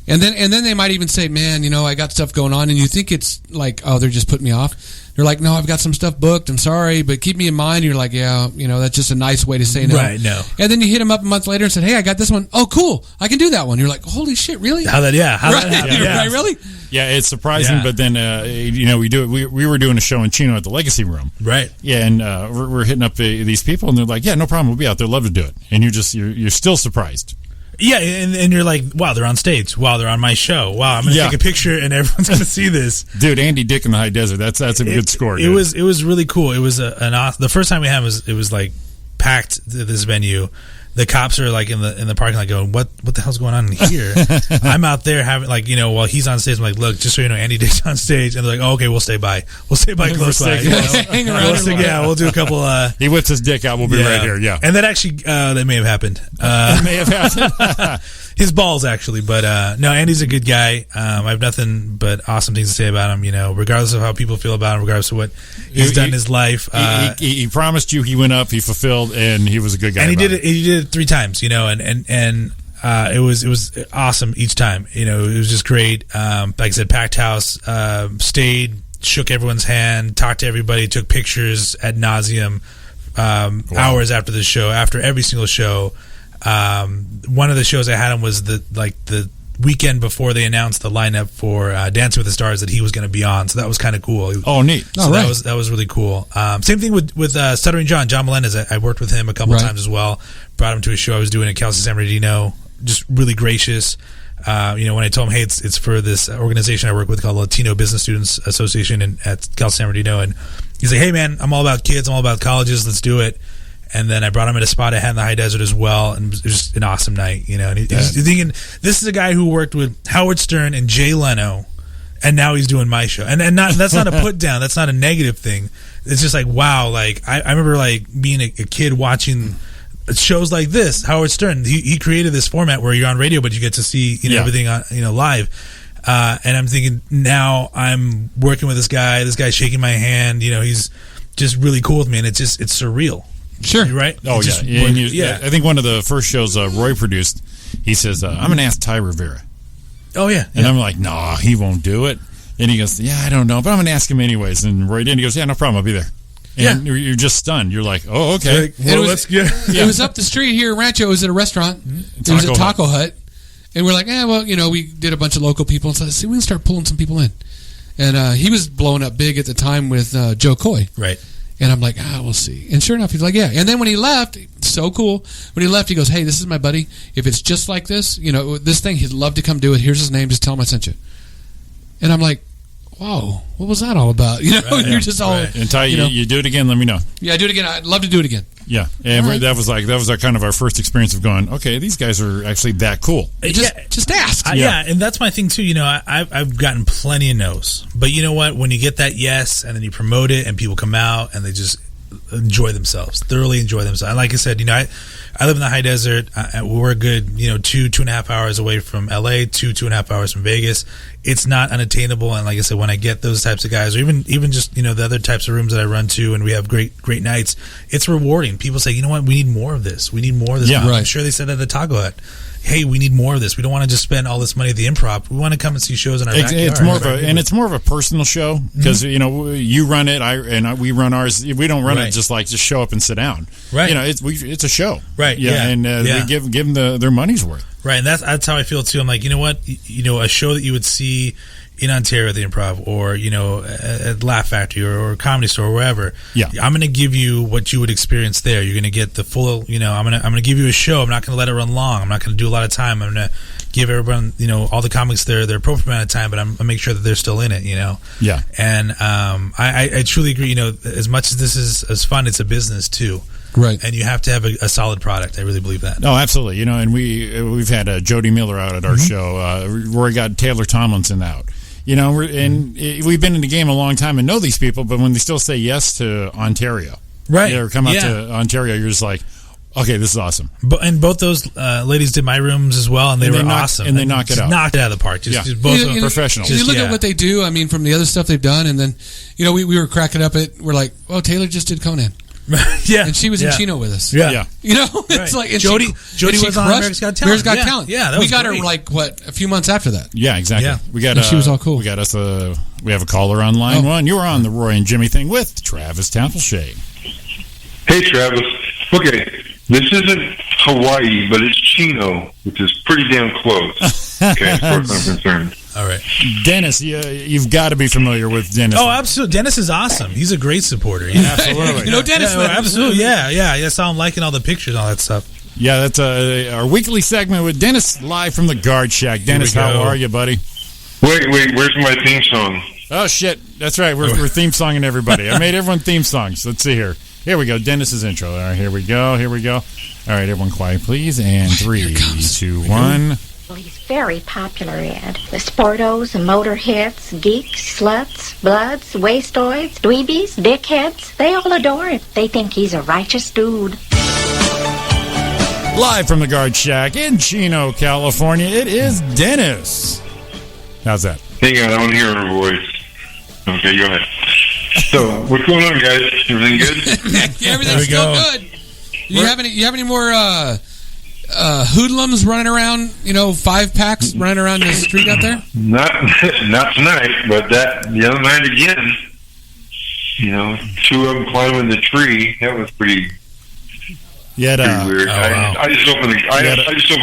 And then they might even say, man, I got stuff going on, and you think it's oh, they're just putting me off. They're like, no, I've got some stuff booked. I'm sorry, but keep me in mind. You're like, yeah, that's just a nice way to say no. Right, no. And then you hit them up a month later and said, hey, I got this one. Oh, cool. I can do that one. You're like, holy shit, really? How that happened. Right, really? Yeah, it's surprising, but then, we do it. We were doing a show in Chino at the Legacy Room. Right. Yeah, and we're hitting up these people, and they're like, yeah, no problem. We'll be out there. Love to do it. And you're still surprised. Yeah, and you're like, wow, they're on stage. Wow, they're on my show. Wow, I'm going to take a picture and everyone's going to see this. Dude, Andy Dick in the High Desert. That's a good score. It was really cool. It was the first time we had it was like packed this venue. The cops are like in the parking lot going, what the hell's going on in here? I'm out there having while he's on stage, I'm like, look, just so you know, Andy Dick's on stage, and they're like, oh, okay, we'll stay by close by. Hang around. We'll do a couple. He whips his dick out. We'll be right here. Yeah, and that actually that may have happened. It may have happened. His balls actually, but no, Andy's a good guy. I have nothing but awesome things to say about him. Regardless of how people feel about him, regardless of what he's done in his life. He promised you. He went up. He fulfilled, and he was a good guy. And he did it. He did it 3 times. And it was awesome each time. It was just great. Like I said, packed house. Stayed, shook everyone's hand, talked to everybody, took pictures ad nauseum. Hours after the show, after every single show. One of the shows I had him was the weekend before they announced the lineup for Dancing with the Stars that he was going to be on, so that was kind of cool. Oh, neat! So that was really cool. Same thing with Stuttering John Melendez. I worked with him a couple times as well. Brought him to a show I was doing at Cal San Bernardino. Just really gracious. When I told him, hey, it's for this organization I work with called Latino Business Students Association at Cal San Bernardino, and he's like, hey man, I'm all about kids, I'm all about colleges, let's do it. And then I brought him at a spot I had in the High Desert as well, and it was just an awesome night, And he's thinking, this is a guy who worked with Howard Stern and Jay Leno, and now he's doing my show. And that's not a put down. That's not a negative thing. It's just like, wow. Like I remember being a kid watching shows like this. Howard Stern, he created this format where you're on radio, but you get to see everything on live. And I'm thinking, now I'm working with this guy. This guy's shaking my hand. He's just really cool with me, and it's surreal. Sure. Right? Oh, yeah. I think one of the first shows Roy produced, he says, I'm going to ask Ty Rivera. Oh, yeah. And I'm like, no, he won't do it. And he goes, yeah, I don't know, but I'm going to ask him anyways. And Roy did. He goes, yeah, no problem. I'll be there. And you're just stunned. You're like, oh, okay. It was up the street here in Rancho. It was at a restaurant. It was a Taco Hut. And we're like, we did a bunch of local people. And so we can start pulling some people in. And he was blowing up big at the time with Joe Coy. Right. And I'm like, we'll see. And sure enough, he's like, yeah. And then when he left, so cool. When he left, he goes, hey, this is my buddy. If it's just like this, this thing, he'd love to come do it. Here's his name. Just tell him I sent you. And I'm like, whoa, what was that all about? And you're just all... Right. And Ty, you do it again, let me know. Yeah, do it again. I'd love to do it again. Yeah, and that was our kind of our first experience of going, okay, these guys are actually that cool. Just ask. Yeah, and that's my thing too. I've gotten plenty of no's, but you know what? When you get that yes, and then you promote it, and people come out and they just enjoy themselves, thoroughly enjoy themselves. And like I said, I live in the High Desert. We're a good 2.5 hours away from LA, 2.5 hours from Vegas. It's not unattainable. And like I said, when I get those types of guys, or even just the other types of rooms that I run to, and we have great nights, it's rewarding. People say, you know what, we need more of this. We need more of this. Yeah, I'm sure they said at the Taco Hut, hey, we need more of this. We don't want to just spend all this money at the Improv. We want to come and see shows in our backyard. It's more of a personal show because you run it, we run ours. We don't run it just show up and sit down. Right. It's a show. Right. We give them their money's worth. Right, and that's how I feel too. I'm like, you know what? A show that you would see in Ontario at the Improv, or at Laugh Factory or Comedy Store or wherever. Yeah, I'm going to give you what you would experience there. You're going to get the full. I'm going to give you a show. I'm not going to let it run long. I'm not going to do a lot of time. I'm going to give everyone all the comics their appropriate amount of time, but I'm going to make sure that they're still in it. Yeah, and I truly agree. As much as this is fun, it's a business too. Right, and you have to have a solid product. I really believe that. No, absolutely. And we've had Jody Miller out at our show. Roy got Taylor Tomlinson out. We've been in the game a long time and know these people, but when they still say yes to Ontario, right, or come out to Ontario, you're just like, okay, this is awesome. And both those ladies did my rooms as well, and they were awesome. And they knocked it out. Knocked it out of the park. Just both of them professionals. You look at what they do, from the other stuff they've done, and then, we were cracking up at, we're like, oh, Taylor just did Conan. Yeah, and she was in Chino with us. Yeah. You know, it's like and Jody she was on America's Got Talent. America's Got Talent. Yeah, that we was got great. her like a few months after that. Yeah, exactly. Yeah. We got. And she was all cool. We got us we have a caller on line one. You're on the Roy and Jimmy thing with Travis Tapleshay. Hey, Travis. Okay, this isn't Hawaii, but it's Chino, which is pretty damn close. Okay, as far as I'm concerned. All right. Dennis, you've got to be familiar with Dennis. Oh, absolutely. Dennis is awesome. He's a great supporter. Absolutely. You know Dennis? Yeah, absolutely. Yeah. I saw him liking all the pictures and all that stuff. Yeah, that's our weekly segment with Dennis live from the Guard Shack. Dennis, how are you, buddy? Wait, where's my theme song? Oh, shit. That's right. We're theme songing everybody. I made everyone theme songs. Let's see here. Here we go. Dennis's intro. All right, here we go. All right, everyone quiet, please. And 3, 2, 1. Well, he's very popular, Ed. The sportos, the motorheads, geeks, sluts, bloods, wastoids, dweebies, dickheads, they all adore him. They think he's a righteous dude. Live from the Guard Shack in Chino, California, it is Dennis. How's that? Hang on, I want to hear her voice. Okay, go ahead. So, what's going on, guys? Everything good? Everything's still good. You have any more hoodlums running around? 5-packs running around the street out there? Not tonight, but the other night again. 2 of them climbing the tree. That was pretty weird. I just opened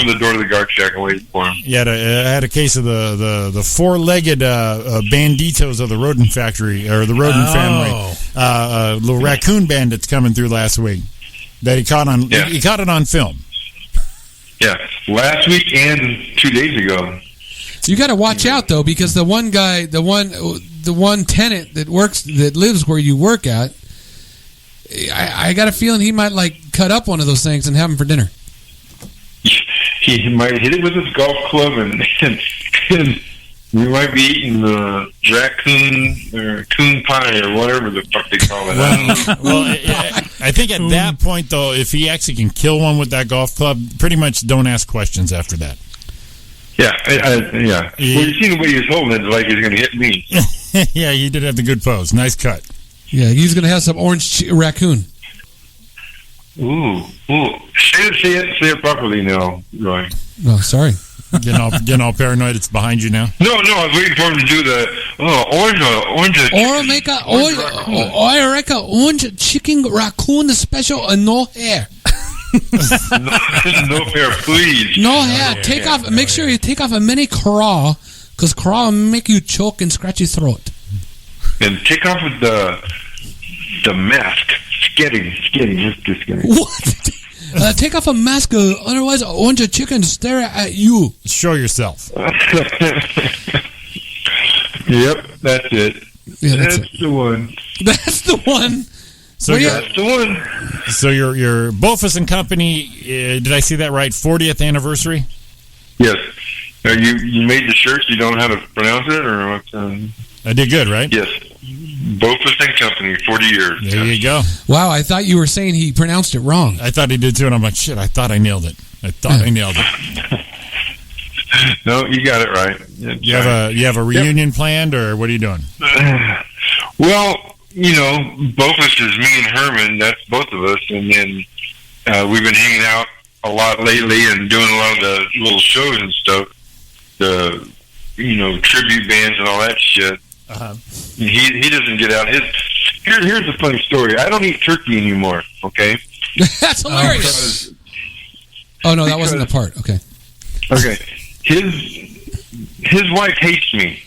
the door to the Guard Shack and waited for him. Yeah, I had a case of the 4-legged banditos of the rodent factory or the rodent family. Little raccoon bandits coming through last week that he caught on. Yeah. He caught it on film. Yeah, last week and 2 days ago. So you got to watch out though, because the one guy, the one tenant that lives where you work at. I got a feeling he might cut up one of those things and have them for dinner. He might hit it with his golf club, and we might be eating the raccoon or coon pie or whatever the fuck they call it. I think at that point though, if he actually can kill one with that golf club, pretty much don't ask questions after that. Yeah, yeah. Well, you seen the way he was holding it, like he's going to hit me. Yeah, you did have the good pose. Nice cut. Yeah, he's going to have some orange raccoon. Ooh. Say it properly now, Roy. Oh, sorry. Getting all paranoid. It's behind you now. No, I was waiting for him to do the orange. Or make a orange chicken raccoon special and no hair. No hair, please. No hair. Make sure you take off a mini craw, because craw will make you choke and scratch your throat. And take off the mask. Skitting. Just kidding. What? Take off a mask, otherwise I want a chicken to stare at you. Show yourself. Yep, that's it. Yeah, that's the one. That's the one. So that's the one. So your Bofus and Company, did I see that right? 40th anniversary? Yes. You made the shirts. You don't know how to pronounce it, or what? I did good, right? Yes. Bofus and Company, 40 years. There you go. Wow, I thought you were saying he pronounced it wrong. I thought he did too, and I'm like, shit, I thought I nailed it. No, you got it right. You have a reunion planned, or what are you doing? Well, Bofus is me and Herman. That's both of us, and then we've been hanging out a lot lately and doing a lot of the little shows and stuff. The tribute bands and all that shit. Uh-huh. He doesn't get out. Here's a funny story. I don't eat turkey anymore. Okay. That's hilarious. No, that wasn't the part. Okay. Okay. His wife hates me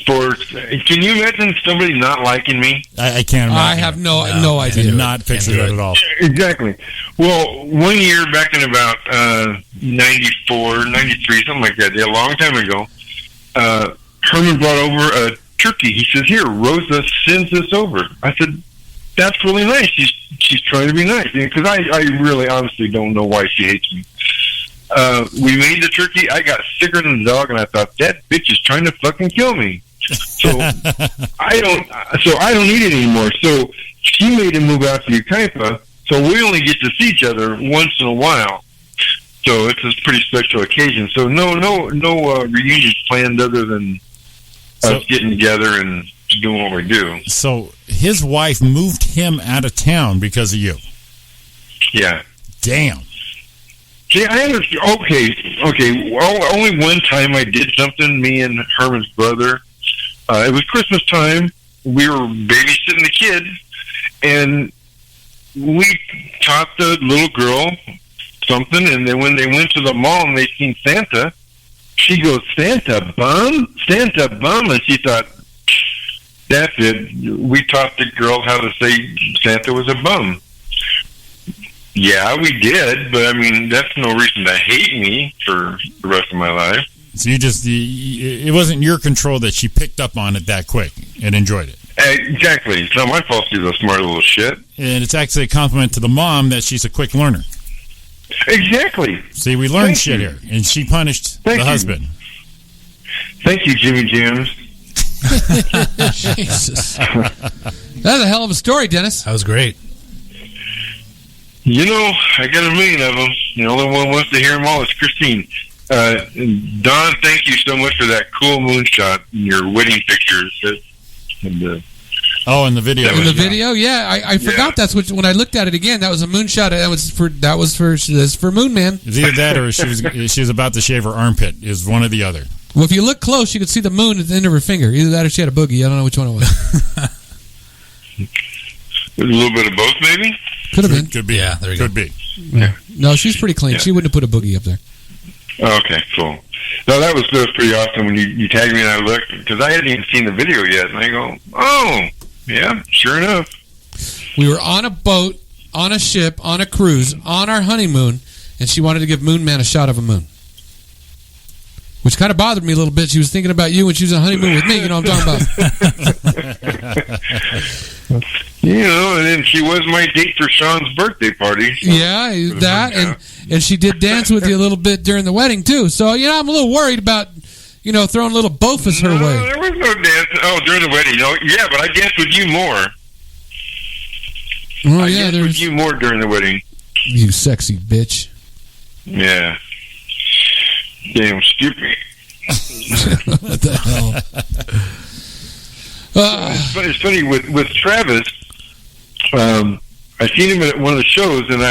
for. Can you imagine somebody not liking me? I can't imagine. I have no idea. I cannot picture that at all. Exactly. Well, one year back in about 94, 93, something like that, a long time ago, Herman brought over a turkey. He says, "Here, Rosa sends this over." I said, "That's really nice. She's trying to be nice," because I really honestly don't know why she hates me. We made the turkey. I got sicker than the dog, and I thought, that bitch is trying to fucking kill me. So I don't eat it anymore. So she made him move out to Yucaipa, so we only get to see each other once in a while. So it's a pretty special occasion. So no reunions planned other than us getting together and to doing what we do. So his wife moved him out of town because of you. Yeah. Damn. See, I understand. Okay. Well, only one time I did something, me and Herman's brother. It was Christmas time. We were babysitting the kids, and we taught the little girl something, and then when they went to the mall and they seen Santa, she goes, Santa bum? Santa bum? And she thought, that's it. We taught the girl how to say Santa was a bum. Yeah, we did, but I mean, that's no reason to hate me for the rest of my life. So it wasn't your control that she picked up on it that quick and enjoyed it. Exactly. It's not my fault she's a smart little shit. And it's actually a compliment to the mom that she's a quick learner. Exactly. See, we learned shit here, and she punished the husband. Thank you, Jimmy Jams. Jesus. That's a hell of a story, Dennis. That was great. You know, I got a million of them. The only one wants to hear them all is Christine. Don, thank you so much for that cool moonshot in your wedding pictures. In the video. In the video, yeah. I forgot that's what, when I looked at it again, that was a moonshot. That was for Moon Man. It's either that or she was about to shave her armpit. Is one or the other. Well, if you look close, you could see the moon at the end of her finger. Either that or she had a boogie. I don't know which one it was. A little bit of both, maybe? Could have been. Could be. Yeah, there you go. Could be. Yeah. No, she's pretty clean. Yeah. She wouldn't have put a boogie up there. Okay, cool. No, that was pretty awesome when you tagged me and I looked, because I hadn't even seen the video yet, and I go, oh, yeah, sure enough. We were on a boat, on a ship, on a cruise, on our honeymoon, and she wanted to give Moon Man a shot of a moon. Which kind of bothered me a little bit. She was thinking about you when she was on honeymoon with me. You know what I'm talking about. You know, and then she was my date for Sean's birthday party. So yeah, that, and she did dance with you a little bit during the wedding, too. So, you know, I'm a little worried about, throwing a little bofus her way. There was no dance. Oh, during the wedding. Oh, yeah, but I danced with you more. Oh, I yeah, danced with you more during the wedding. You sexy bitch. Yeah. Damn stupid. What the hell? It's funny with Travis. I seen him at one of the shows, and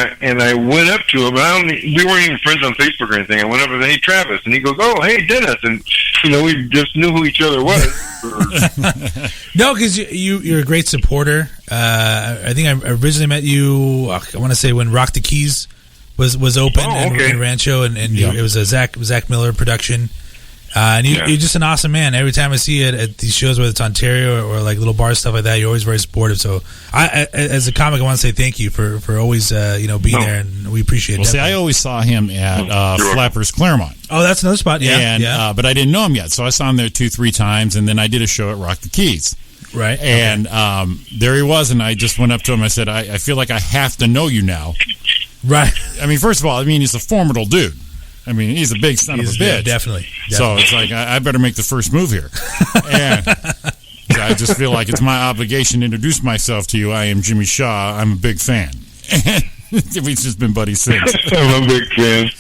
I went up to him. We weren't even friends on Facebook or anything. I went up and hey, Travis, and he goes, "Oh, hey, Dennis," and we just knew who each other was. No, because you're a great supporter. I think I originally met you. I want to say when Rock the Keys was open in Rancho, and it was a Zach Miller production. And you're just an awesome man. Every time I see you at these shows, whether it's Ontario or like little bar stuff like that, you're always very supportive. So, as a comic, I want to say thank you for always being there, and we appreciate it. Well, see, I always saw him at Flappers Claremont. Oh, that's another spot. Yeah, but I didn't know him yet, so I saw him there 2-3 times, and then I did a show at Rock the Keys. Right. And there he was, and I just went up to him. I said, I feel like I have to know you now. Right. I mean, first of all, he's a formidable dude. I mean, he's a big son of a bitch. Yeah, definitely. So it's like, I better make the first move here. And I just feel like it's my obligation to introduce myself to you. I am Jimmy Shaw. I'm a big fan. And we've just been buddies since. I'm a big fan.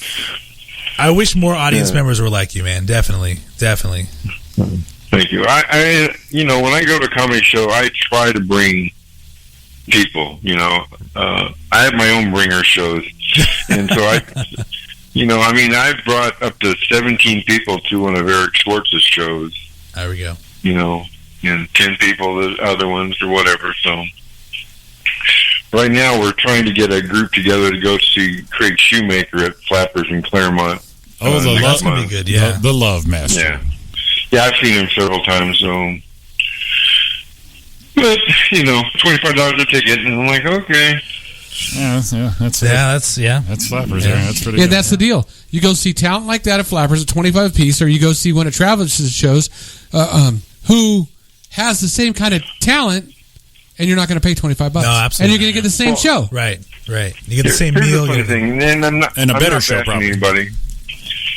I wish more audience members were like you, man. Definitely. Thank you. I when I go to a comedy show, I try to bring people, I have my own bringer shows. And so I've brought up to 17 people to one of Eric Schwartz's shows. There we go. And 10 people the other ones or whatever. So right now we're trying to get a group together to go see Craig Shoemaker at Flappers in Claremont. Oh, that's going to be good, yeah. The Love Master. Yeah, I've seen him several times, so... But, $25 a ticket, and I'm like, okay... That's Flappers. Yeah, That's pretty good. That's the deal. You go see talent like that at Flappers at 25 a piece, or you go see one of Travis's shows who has the same kind of talent, and you're not going to pay $25. No, absolutely. And you're going to get the same show. Right. You get the same meal. Here's the funny thing, and I'm not better show, probably. Anybody.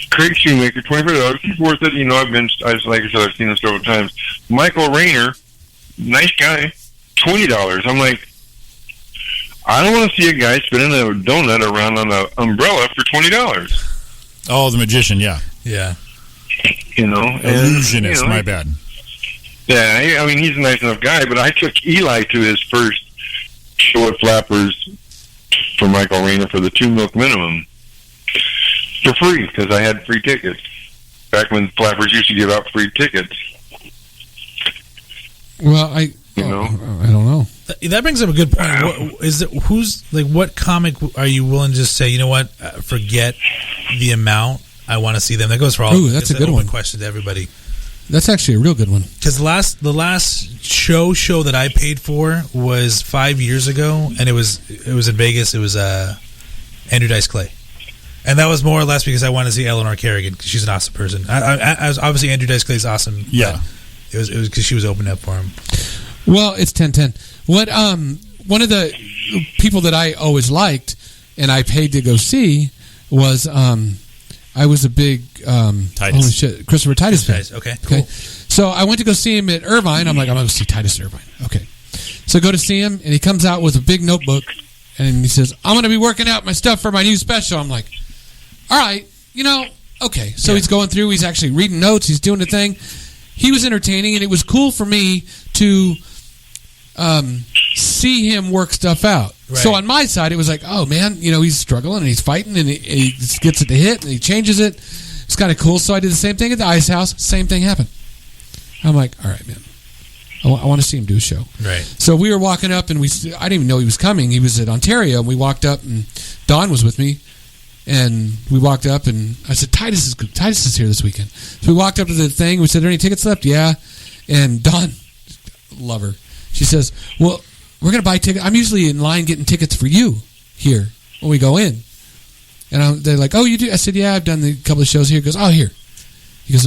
Craig Shoemaker, $25. He's worth it. Like I said, I've seen him several times. Michael Rayner, nice guy, $20. I'm like, I don't want to see a guy spinning a donut around on an umbrella for $20. Oh, the magician, yeah. Yeah. Illusionist, my bad. Yeah, I mean, he's a nice enough guy, but I took Eli to his first show at Flappers for Michael Rayner for the 2 milk minimum for free because I had free tickets back when Flappers used to give out free tickets. Well, I don't know. That brings up a good point. What comic are you willing to just say, you know what, forget the amount, I want to see them? That goes for all. Ooh, that's a good one. Question to everybody. That's actually a real good one. Because the last show that I paid for was 5 years ago, and it was in Vegas. It was Andrew Dice Clay, and that was more or less because I wanted to see Eleanor Kerrigan because she's an awesome person. I obviously Andrew Dice Clay is awesome. Yeah, it was because she was opening up for him. Well, it's 10-10. What one of the people that I always liked and I paid to go see was I was a big Christopher Titus fan. Okay, cool. So I went to go see him at Irvine. I'm like, I'm going to see Titus at Irvine. Okay. So I go to see him, and he comes out with a big notebook, and he says, I'm going to be working out my stuff for my new special. I'm like, all right, okay. So he's going through. He's actually reading notes. He's doing the thing. He was entertaining, and it was cool for me to see him work stuff out. Right. So on my side, it was like, oh man, he's struggling and he's fighting and he gets it to hit and he changes it. It's kind of cool. So I did the same thing at the Ice House. Same thing happened. I'm like, all right, man, I want to see him do a show. Right. So we were walking up and I didn't even know he was coming. He was at Ontario and we walked up and Don was with me. And we walked up and I said, Titus is here this weekend. So we walked up to the thing. We said, are there any tickets left? Yeah. And Don, love her. She says, well, we're going to buy tickets. I'm usually in line getting tickets for you here when we go in. And they're like, oh, you do? I said, yeah, I've done a couple of shows here. He goes, oh, here. He goes,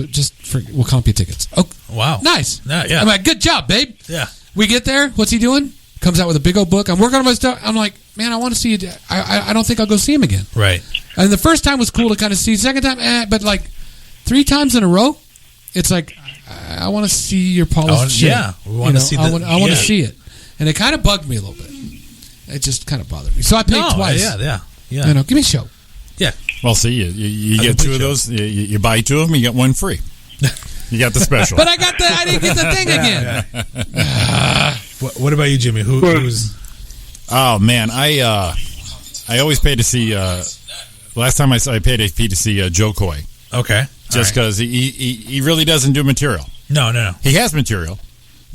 we'll comp you tickets. Oh, wow. Nice. Yeah. I'm like, good job, babe. Yeah. We get there. What's he doing? Comes out with a big old book. I'm working on my stuff. I'm like, man, I want to see you. I don't think I'll go see him again. Right. And the first time was cool to kind of see. Second time, but like 3 times in a row, it's like, I want to see your polished shit. Yeah. We want to see I want to see it. And it kind of bugged me a little bit. It just kind of bothered me. So I paid twice. Yeah. Give me a show. Yeah. Well, see, you get 2 of those. You buy 2 of them, you get 1 free. You got the special. But I didn't get the thing again. Yeah. What about you, Jimmy? Who's? Oh man, I always pay to see. Last time I paid to see Joe Coy. Okay. Just because he really doesn't do material. No. He has material,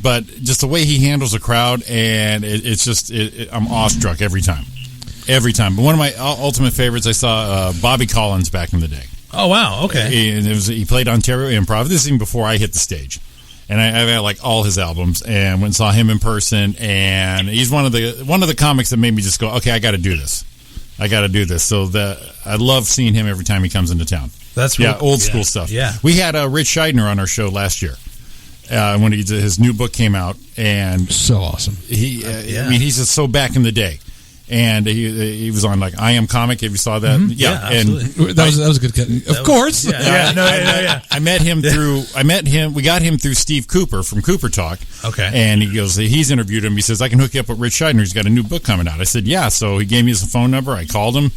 but just the way he handles a crowd, and I'm awestruck every time. Every time. But one of my ultimate favorites, I saw Bobby Collins back in the day. Oh, wow. Okay. He played Ontario Improv. This is even before I hit the stage. And I've had like all his albums, and went and saw him in person, and he's one of the comics that made me just go, okay, I got to do this. So I love seeing him every time he comes into town. That's really old school stuff. Yeah, we had Rich Scheidner on our show last year when his new book came out, and so awesome. I mean, he's just so back in the day. And he was on like I Am Comic. Have you saw that? Mm-hmm. Yeah, absolutely. And that was a good cut. Of course. Yeah. I met him. We got him through Steve Cooper from Cooper Talk. Okay. And he's interviewed him. He says, I can hook you up with Rich Scheidner. He's got a new book coming out. I said, yeah. So he gave me his phone number. I called him.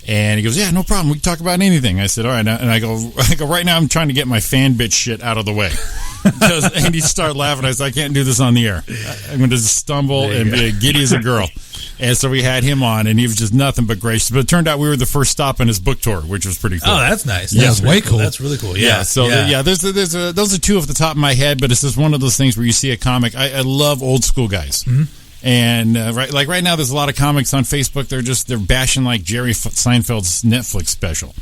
And he goes, yeah, no problem. We can talk about anything. I said, all right. And I go, right now I'm trying to get my fan bitch shit out of the way. And he started laughing. I said, I can't do this on the air. I'm going to just stumble and be giddy as a girl. And so we had him on, and he was just nothing but gracious. But it turned out we were the first stop on his book tour, which was pretty cool. Oh, that's nice. Yeah, that's way cool. That's really cool. Yeah. Those are 2 off the top of my head, but it's just one of those things where you see a comic. I love old school guys. Mm-hmm. And right now, there's a lot of comics on Facebook. They're bashing like Jerry Seinfeld's Netflix special.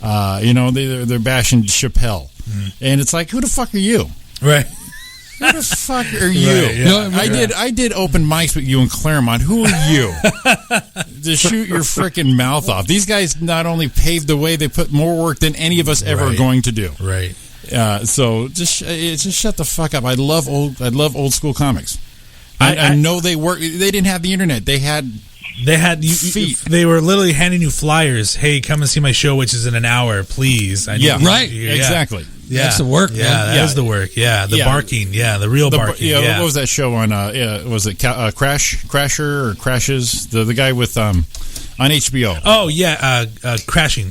They're bashing Chappelle, and it's like, who the fuck are you? Right. Who the fuck are you? Right, yeah. I did open mics with you in Claremont. Who are you to shoot your freaking mouth off? These guys not only paved the way, they put more work than any of us ever are going to do. Right. So just shut the fuck up. I love old school comics. I know they work. They didn't have the internet. They had feet. They were literally handing you flyers. Hey, come and see my show, which is in an hour, please. Exactly. Yeah. That's the work. Yeah, that is the work. Yeah, the barking. Yeah, the real barking. What was that show on? Was it Crasher or Crashes? The guy with on HBO. Oh yeah, Crashing.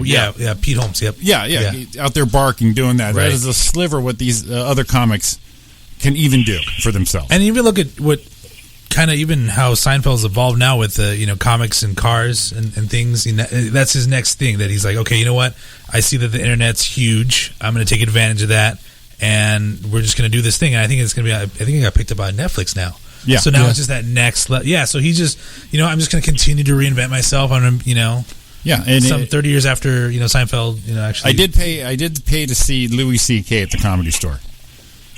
Yeah, Pete Holmes. Yep. Yeah. Out there barking, doing that. Right. That is a sliver what these other comics can even do for themselves. And even look at what kind of even how Seinfeld's evolved now with the comics and cars and things. That's his next thing that he's like, okay, you know what? I see that the internet's huge. I'm going to take advantage of that, and we're just going to do this thing. And I think it's going to be. I think it got picked up by Netflix now. Yeah. So now it's just that next level. Yeah. So he just, I'm just going to continue to reinvent myself. I'm, Yeah, and 30 years after Seinfeld, actually, I did pay to see Louis C.K. at the Comedy Store.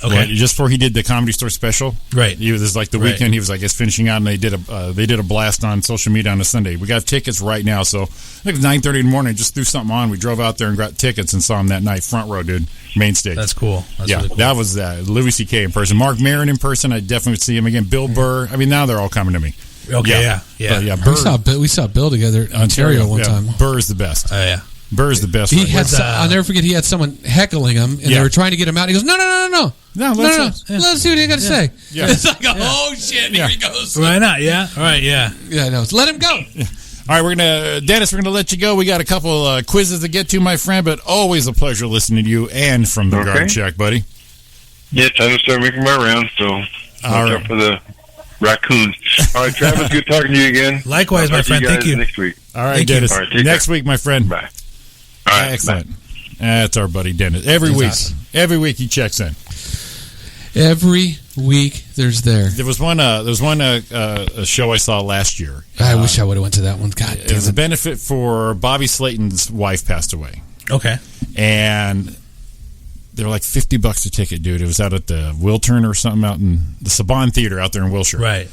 Okay, just before he did the Comedy Store special, right? He was like the weekend. He was like, it's finishing out, and they did a blast on social media on a Sunday. We got tickets right now, so I think it was 9:30 in the morning. Just threw something on. We drove out there and got tickets and saw him that night, front row, dude, main stage. That's cool. That's really cool. That was Louis C.K. in person. Mark Maron in person. I definitely would see him again. Bill Burr. I mean, now they're all coming to me. Okay, yeah. Burr. We saw Bill together in Ontario one time. Burr is the best. Oh yeah. Burr is the best. He had. I'll never forget. He had someone heckling him, and they were trying to get him out. He goes, "No. Let's see what he got to say." Yeah. It's like, oh shit, here he goes. Why not? Yeah. All right. Yeah. Yeah. No. Let him go. Yeah. All right, Dennis, we're gonna let you go. We got a couple quizzes to get to, my friend, but always a pleasure listening to you and from the guard check, buddy. Yeah, time to start making my rounds. So watch out for the raccoons. All right, Travis, good talking to you again. Likewise, my friend. Thank you. Next week. All right, Dennis. All right, next week, my friend. Bye. All right, excellent. Bye. That's our buddy Dennis. Every week he checks in. Every week there's there. There was one show I saw last year. I wish I would have went to that one. God damn it was a benefit for Bobby Slayton's wife passed away. Okay. And they were like $50 a ticket, dude. It was out at the Wiltern or something out in the Saban Theater out there in Wilshire. Right.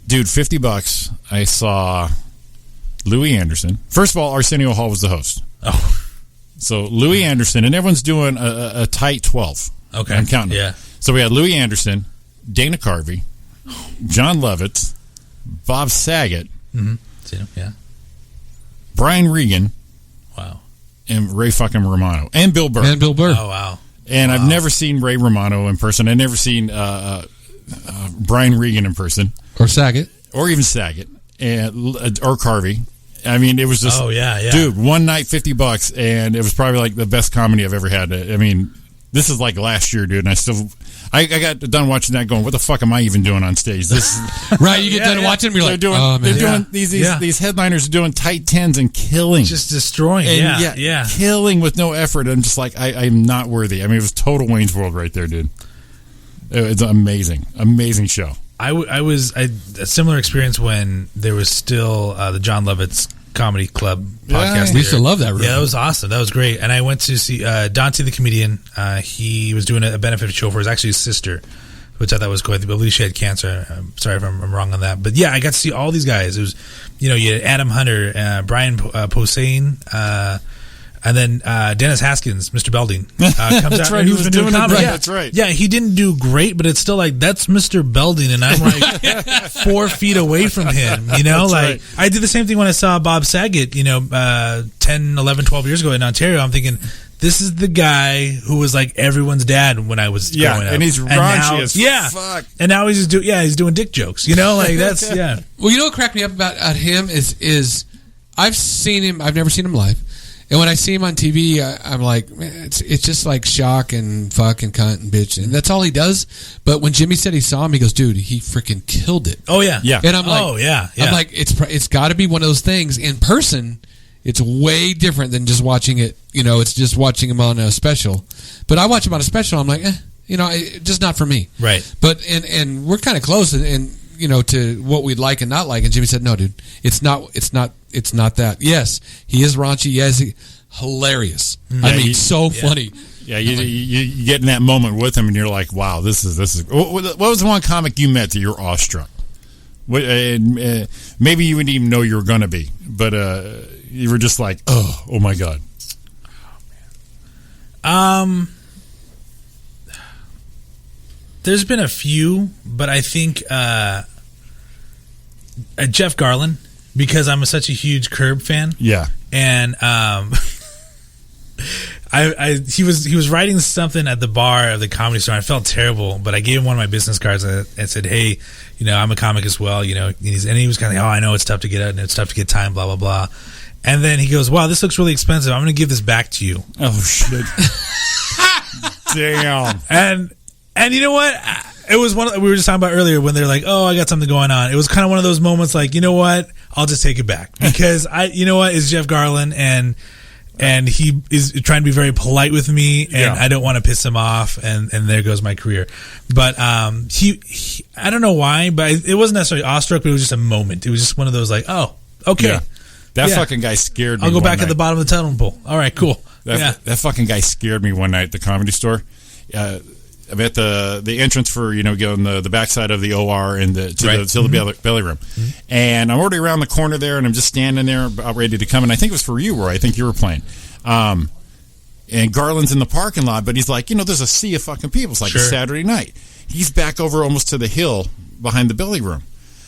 Dude, $50. I saw Louis Anderson. First of all, Arsenio Hall was the host. Oh. So Louis Anderson, and everyone's doing a tight 12. Okay. I'm counting them. Yeah. So we had Louis Anderson, Dana Carvey, John Lovitz, Bob Saget, Brian Regan, wow, and Ray fucking Romano, and Bill Burr. Oh, wow. And I've never seen Ray Romano in person. I've never seen Brian Regan in person. Or Saget. Or even Saget. Or Carvey. I mean, it was just... Oh, yeah. Dude, one night, $50, and it was probably like the best comedy I've ever had. I mean, this is like last year, dude, and I still... I got done watching that going, what the fuck am I even doing on stage? This is, right, you get done watching and you're like, oh, man. They're doing these headliners are doing tight 10s and killing. Just destroying. And killing with no effort. I'm just like, I'm not worthy. I mean, it was total Wayne's World right there, dude. It's amazing. Amazing show. I had a similar experience when there was still the John Lovitz Comedy Club podcast. We used to love that room. Yeah, that was awesome. That was great. And I went to see Dante the comedian. He was doing a benefit show for his sister, which I thought was cool. I believe she had cancer. I'm sorry if I'm wrong on that. But yeah, I got to see all these guys. It was, you had Adam Hunter, Brian Posehn, and then Dennis Haskins, Mr. Belding, comes out. Right. He was doing comedy. Yeah. That's right. Yeah, he didn't do great, but it's still like, that's Mr. Belding, and I'm like 4 feet away from him. That's right. I did the same thing when I saw Bob Saget, 10, 11, 12 years ago in Ontario. I'm thinking, this is the guy who was like everyone's dad when I was growing up. And he's raunchy as fuck. And now he's just he's doing dick jokes. That's Well, what cracked me up about him is I've seen him. I've never seen him live. And when I see him on TV, I'm like, man, it's just like shock and fuck and cunt and bitch, and that's all he does. But when Jimmy said he saw him, he goes, "Dude, he freaking killed it." Oh yeah. And I'm like, oh yeah. I'm like, it's got to be one of those things in person. It's way different than just watching it. It's just watching him on a special. But I watch him on a special. I'm like, just not for me. Right. But and we're kind of close and to what we'd like and not like. And Jimmy said, "No, dude, it's not that." Yes, he is raunchy. Yes, hilarious. So funny. Yeah, you get in that moment with him, and you're like, "Wow, this is." What was the one comic you met that you're awestruck? Maybe you wouldn't even know you were gonna be, but you were just like, "Oh my god." There's been a few, but I think Jeff Garlin, because I'm such a huge Curb fan. Yeah, and he was writing something at the bar of the Comedy Store. And I felt terrible, but I gave him one of my business cards and said, "Hey, I'm a comic as well." And he was kind of like, "Oh, I know it's tough to get out and it's tough to get time, blah blah blah." And then he goes, "Wow, this looks really expensive. I'm going to give this back to you." Oh shit! Damn. And And you know what? It was we were just talking about earlier when they're like, "Oh, I got something going on." It was kind of one of those moments, like, you know what? I'll just take it back because it's Jeff Garlin and he is trying to be very polite with me, and I don't want to piss him off, and there goes my career. But he I don't know why, but it wasn't necessarily awestruck, but it was just a moment. It was just one of those like, oh, okay. Yeah. That fucking guy scared me. I'll go back night. at the bottom of the tunnel pole. All right, cool. That fucking guy scared me one night at the Comedy Store. I'm at the entrance for, going the backside of the OR and the belly room. Mm-hmm. And I'm already around the corner there, and I'm just standing there about ready to come. And I think it was for you, Roy. I think you were playing. And Garland's in the parking lot, but he's like, there's a sea of fucking people. It's like a Saturday night. He's back over almost to the hill behind the belly room.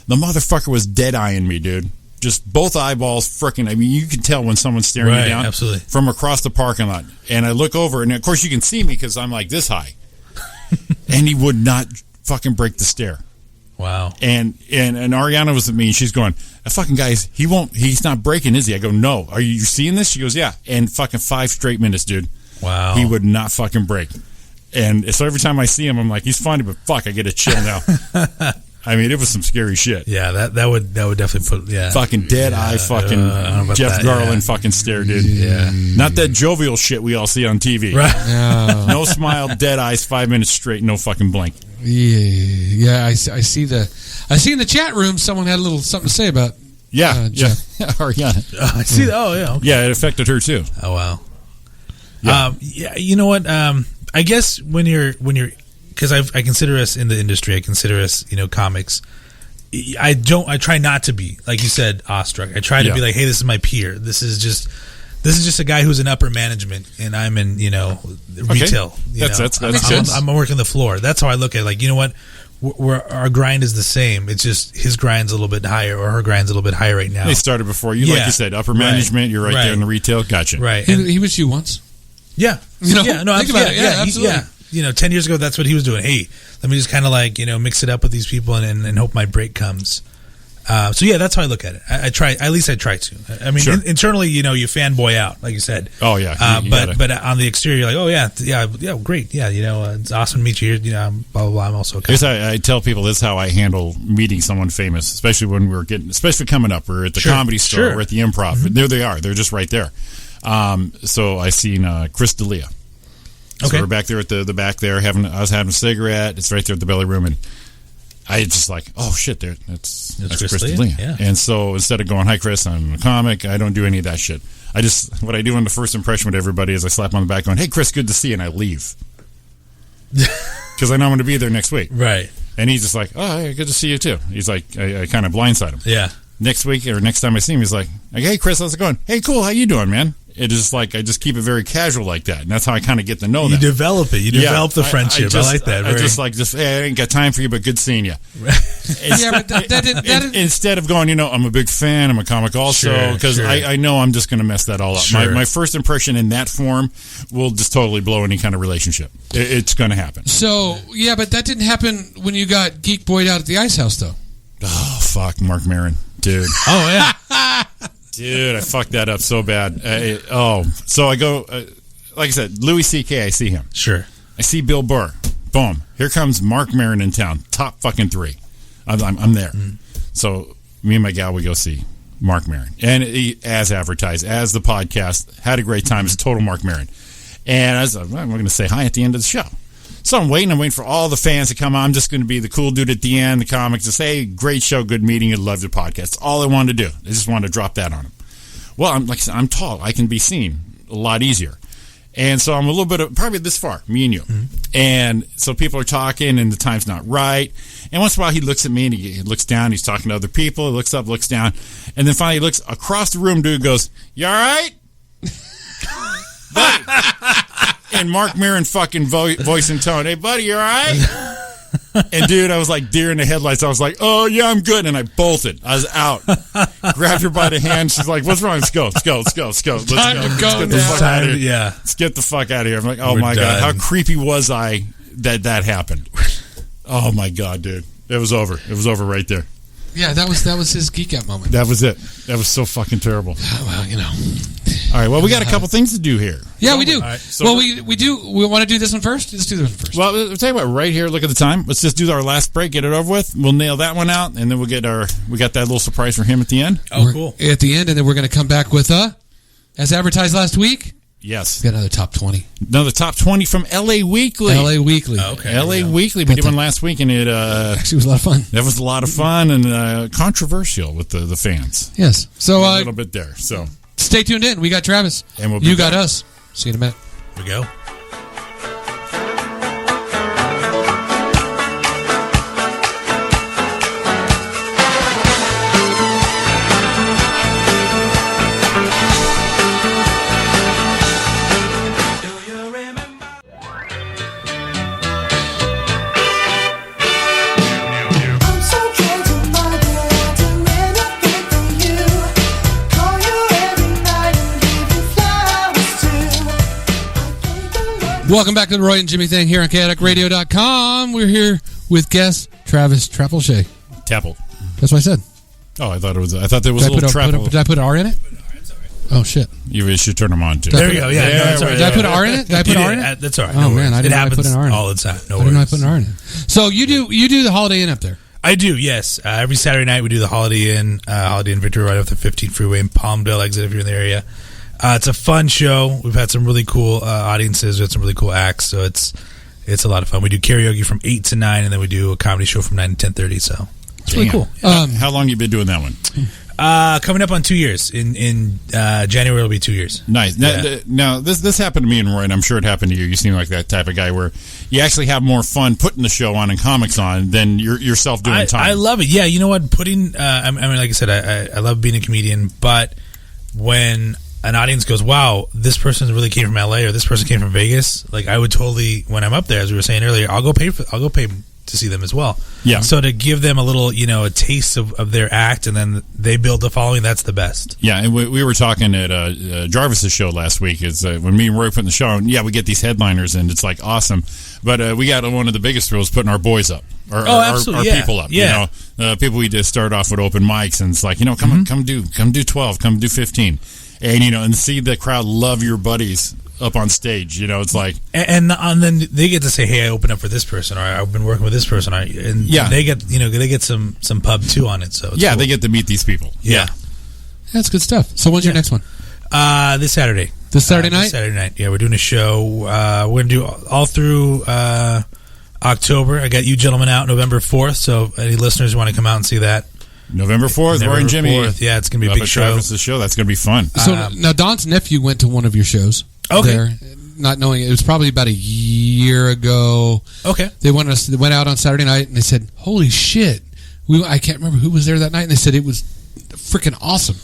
The motherfucker was dead-eyeing me, dude. Just both eyeballs freaking. I mean, you can tell when someone's staring you down from across the parking lot. And I look over, and of course you can see me because I'm like this high. And he would not fucking break the stare. Wow. And Ariana was with me, and she's going, that fucking guy's, he's not breaking, is he? I go, no. Are you seeing this? She goes, yeah. And fucking 5 straight minutes, dude. Wow. He would not fucking break. And so every time I see him, I'm like, he's funny, but fuck, I get a chill now. I mean, it was some scary shit. Yeah, that would definitely put fucking dead eye fucking Jeff Garland fucking stare, dude. Yeah, not that jovial shit we all see on TV. Right. No smile, dead eyes, 5 minutes straight, no fucking blink. Yeah. I see in the chat room someone had a little something to say about. Jeff. Ariana. I see that. Oh yeah. Okay. Yeah, it affected her too. Oh wow. Yeah. You know what? I guess when you're. Because I consider us in the industry, I consider us, comics. I try not to be, like you said, awestruck. I try to be like, hey, this is my peer. This is just a guy who's in upper management, and I'm in, retail. I'm working the floor. That's how I look at it. Like, you know what? Our grind is the same. It's just his grind's a little bit higher, or her grind's a little bit higher right now. They started before you, like you said, upper management. You're right there in the retail. Gotcha. Right. He was you once. Yeah. Yeah. No, think about it. Yeah, absolutely. 10 years ago, that's what he was doing. Hey, let me just kind of mix it up with these people and hope my break comes. So yeah, that's how I look at it. I try, at least I try to. I mean, internally, you fanboy out, like you said. Oh yeah. But on the exterior, you're like, oh yeah, great. Yeah. It's awesome to meet you here. Blah, blah, blah. I'm also I tell people this is how I handle meeting someone famous, especially when especially coming up. We're at the Comedy Store, we're at the Improv. Mm-hmm. There they are. They're just right there. So I seen Chris D'Elia. So we're back there at the back there. I was having a cigarette. It's right there at the belly room, and I just like, oh shit, that's Chris D'Elia. Yeah. And so instead of going, hi Chris, I'm a comic. I don't do any of that shit. What I do on the first impression with everybody is I slap on the back, going, hey Chris, good to see you, and I leave because I know I'm going to be there next week. Right. And he's just like, oh, hey, good to see you too. He's like, I kind of blindside him. Yeah. Next week or next time I see him, he's like, hey Chris, how's it going? Hey, cool, how you doing, man? It is like I just keep it very casual like that, and that's how I kind of get to know them. You develop it. You develop the friendship. I like that. Hey, I ain't got time for you, but good seeing you. But that didn't. Instead of going, I'm a big fan. I'm a comic also, because I know I'm just going to mess that all up. Sure. My first impression in that form will just totally blow any kind of relationship. It's going to happen. So but that didn't happen when you got Geek Boyd out at the Ice House, though. Oh fuck, Mark Maron, dude. Oh yeah. Dude, I fucked that up so bad. So I go, like I said, Louis C.K., I see him. Sure. I see Bill Burr. Boom. Here comes Mark Maron in town. Top fucking 3. I'm there. Mm. So me and my gal, we go see Mark Maron. And he, as advertised, as the podcast, had a great time. It's total Mark Maron. And I was like, I'm going to say hi at the end of the show. So I'm waiting for all the fans to come on. I'm just going to be the cool dude at the end, the comics, to say, hey, great show, good meeting, I love the podcast. That's all I wanted to do. I just wanted to drop that on them. Well, I'm tall. I can be seen a lot easier. And so I'm a little bit of, probably this far, me and you. Mm-hmm. And so people are talking, and the time's not right. And once in a while, he looks at me, and he looks down. He's talking to other people. He looks up, looks down. And then finally, he looks across the room, dude goes, you all right? Buddy. And Mark Maron fucking voice and tone, hey, buddy, you all right? And, dude, I was like deer in the headlights. I was like, oh, yeah, I'm good. And I bolted. I was out. Grabbed her by the hand. She's like, what's wrong? Let's go. Let's get the fuck out of here. Yeah. Let's get the fuck out of here. I'm like, oh, my God. How creepy was I that happened? Oh, my God, dude. It was over. It was over right there. Yeah, that was his geek out moment. That was it. That was so fucking terrible. Oh, well, All right. Well, we got a couple things to do here. Yeah, we do. Right, so well, we do. We want to do this one first. Let's do this one first. Well, I'll tell you what. Right here, look at the time. Let's just do our last break. Get it over with. We'll nail that one out, and then we got that little surprise for him at the end. Oh, cool. At the end, and then we're going to come back with as advertised last week. Yes. We got another top 20. Another top 20 from LA Weekly. LA Weekly. Okay. LA Weekly. We did one last week, and it actually was a lot of fun. That was a lot of fun and controversial with the fans. Yes. So a little bit there. So stay tuned in. We got Travis. And you got us. See you in a minute. Here we go. Welcome back to the Roy and Jimmy Thing here on chaoticradio.com. We're here with guest Travis Tapleshay. Tapple. That's what I said. Oh, I thought there was a little Trapple. Did I put an R in it? Oh, shit. You should turn them on, too. There you go. Yeah, no, did I put an R in it? Did I put an R in it? That's all right. Oh, man. I didn't know I put an R in it. All the time. I didn't know I put an R in it. So you do the Holiday Inn up there? I do, yes. Every Saturday night we do the Holiday Inn Victory right off the 15 freeway in Palmdale exit if you're in the area. It's a fun show. We've had some really cool audiences. We had some really cool acts, so it's a lot of fun. We do karaoke from 8 to 9, and then we do a comedy show from 9 to 10:30. So it's really cool. How long you been doing that one? Coming up on 2 years. In January it'll be 2 years. Nice. Now this happened to me and Roy, and I'm sure it happened to you. You seem like that type of guy where you actually have more fun putting the show on and comics on than yourself doing time. I love it. Yeah, you know what? I mean, like I said, I love being a comedian, but when an audience goes, wow, this person really came from LA or this person came from Vegas, like I would totally, when I'm up there, as we were saying earlier, I'll go pay to see them as well. Yeah. So to give them a little, a taste of their act, and then they build the following, that's the best. Yeah, and we were talking at Jarvis's show last week. Is when me and Roy put in the show, and we get these headliners, and it's like awesome. But we got one of the biggest thrills putting our boys up, our people up. Yeah. People we just start off with open mics, and it's like, come do 12, come do 15. And and see the crowd love your buddies up on stage. It's like, and then they get to say, "Hey, I opened up for this person," or "I've been working with this person," they get some pub too on it. So it's cool. They get to meet these people. Yeah, that's good stuff. So when's your next one? This Saturday. This Saturday night. This Saturday night. Yeah, we're doing a show. We're gonna do all through October. I got you gentlemen out November 4th. So any listeners who want to come out and see that. November 4th, Roy and Jimmy. 4th, yeah, it's going to be a big show. Travis's show. That's going to be fun. So now Don's nephew went to one of your shows. Okay. There, not knowing it was probably about a year ago. Okay. They went out on Saturday night and they said, "Holy shit!" I can't remember who was there that night, and they said it was freaking awesome.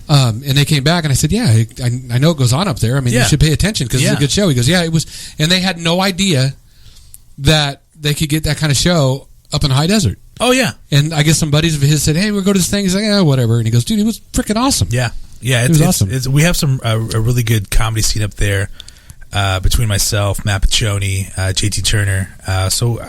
And they came back and I said, "Yeah, I know it goes on up there. I mean, you should pay attention because it's a good show." He goes, "Yeah, it was," and they had no idea that they could get that kind of show up in the high desert. Oh, yeah. And I guess some buddies of his said, "Hey, we'll go to this thing." He's like, "Yeah, whatever." And he goes, "Dude, it was freaking awesome." Yeah. Yeah, it was awesome. We have some a really good comedy scene up there between myself, Matt Piccioni, JT Turner. So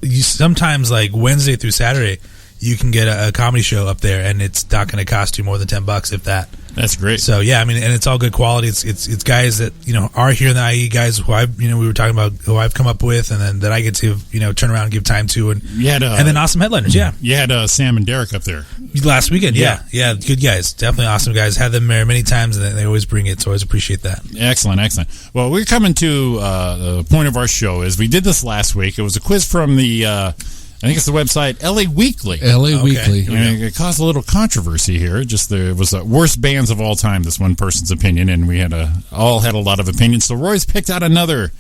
you sometimes, like Wednesday through Saturday, you can get a comedy show up there, and it's not going to cost you more than $10, if that. That's great. So yeah, I mean, and it's all good quality. It's guys that are here in the IE, guys who we were talking about who I've come up with, and then that I get to turn around and give time to, and then awesome headliners. Yeah, you had Sam and Derek up there last weekend. Yeah, good guys, definitely awesome guys. Had them there many times, and they always bring it. So I always appreciate that. Excellent. Well, we're coming to the point of our show is we did this last week. It was a quiz from the. I think it's the website LA Weekly. LA Weekly. And it caused a little controversy here. It was the worst bands of all time, this one person's opinion, and we all had a lot of opinions. So Roy's picked out another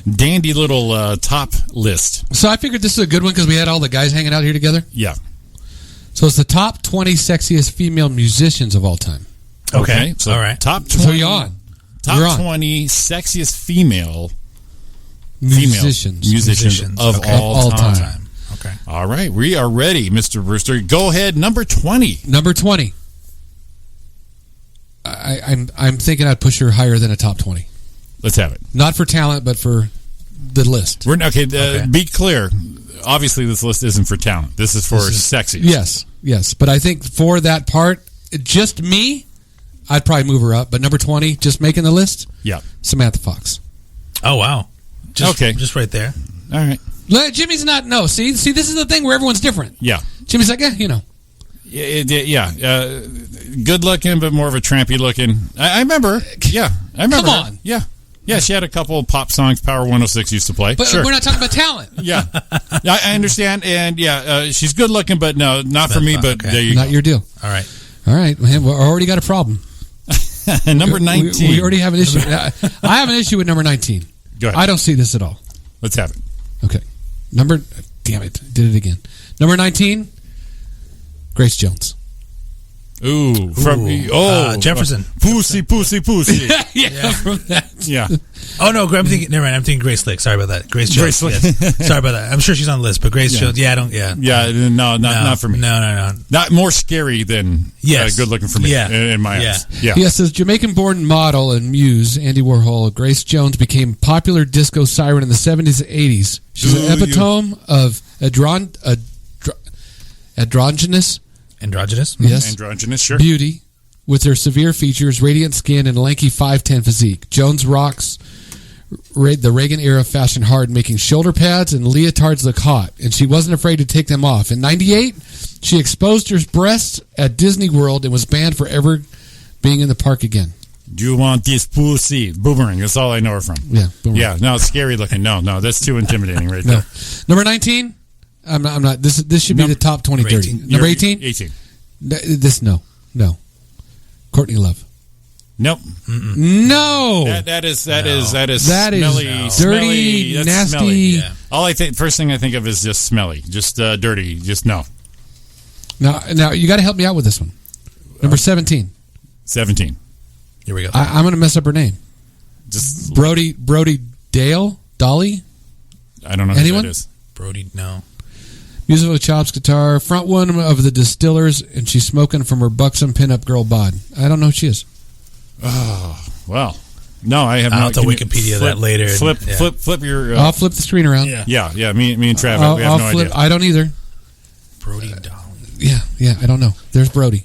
dandy little top list. So I figured this is a good one because we had all the guys hanging out here together. Yeah. So it's the top 20 sexiest female musicians of all time. Okay. So all right. Top 20. So you're on. Top 20 sexiest female musicians of all time. Okay. All right. We are ready, Mr. Brewster. Go ahead. Number 20. Number 20. I'm thinking I'd push her higher than a top 20. Let's have it. Not for talent, but for the list. Be clear. Obviously, this list isn't for talent. This is for sexy. Yes. But I think for that part, just me, I'd probably move her up. But number 20, just making the list. Yeah. Samantha Fox. Oh wow. Okay. Just right there. All right. Jimmy's not. No. See, this is the thing where everyone's different. Yeah. Jimmy's like, you know. Yeah. Good looking, but more of a trampy looking. I remember. Yeah. I remember. Come on. Her. Yeah. Yeah, she had a couple of pop songs Power 106 used to play. But we're not talking about talent. Yeah. I understand. And she's good looking, but no, not for me. But there you go. Not your deal. All right. We already got a problem. Number 19. We already have an issue. I have an issue with number 19. Go ahead. I don't see this at all. Let's have it. Okay. Damn it. Did it again. Number 19, Grace Jones. Ooh. Jefferson. Pussy. Yeah, from that. Yeah. Oh no, I'm thinking. Never mind. I'm thinking Grace Slick. Sorry about that. Grace Jones. Yes. Sorry about that. I'm sure she's on the list, but Grace Jones. Yeah, I don't. Yeah. Yeah. No, not for me. No. Not more scary than good looking for me. Yeah. In my eyes. Yeah. Yes, as Jamaican-born model and muse Andy Warhol, Grace Jones became popular disco siren in the 70s and 80s. She's an epitome of androgynous. Yes. Androgynous, sure. Beauty, with her severe features, radiant skin, and lanky 5'10" physique. Jones rocks the Reagan-era fashion hard, making shoulder pads and leotards look hot, and she wasn't afraid to take them off. In '98, she exposed her breasts at Disney World and was banned for ever being in the park again. Do you want this pussy? Boomerang, that's all I know her from. Yeah, Boomerang. Yeah, no, it's scary looking. No, that's too intimidating right there. Number 19, I'm not. This should be the top 20-30. Number 18? 18. No. Courtney Love. Nope. No. That is smelly. Dirty, that's nasty. Smelly. Yeah. First thing I think of is just smelly, just dirty, just no. Now you got to help me out with this one. Number 17. 17. Here we go. I'm going to mess up her name. Just Brody Dolly. I don't know Anyone? who that is. Brody, no. Musical chops, guitar, front one of the Distillers, and she's smoking from her buxom pinup girl bod. I don't know who she is. Oh, well. No, I have I'll not. have to Wikipedia that later. Flip your... I'll flip the screen around. Yeah, me and Travis, we have no idea. I don't either. Brody Dolly. Yeah, I don't know. There's Brody.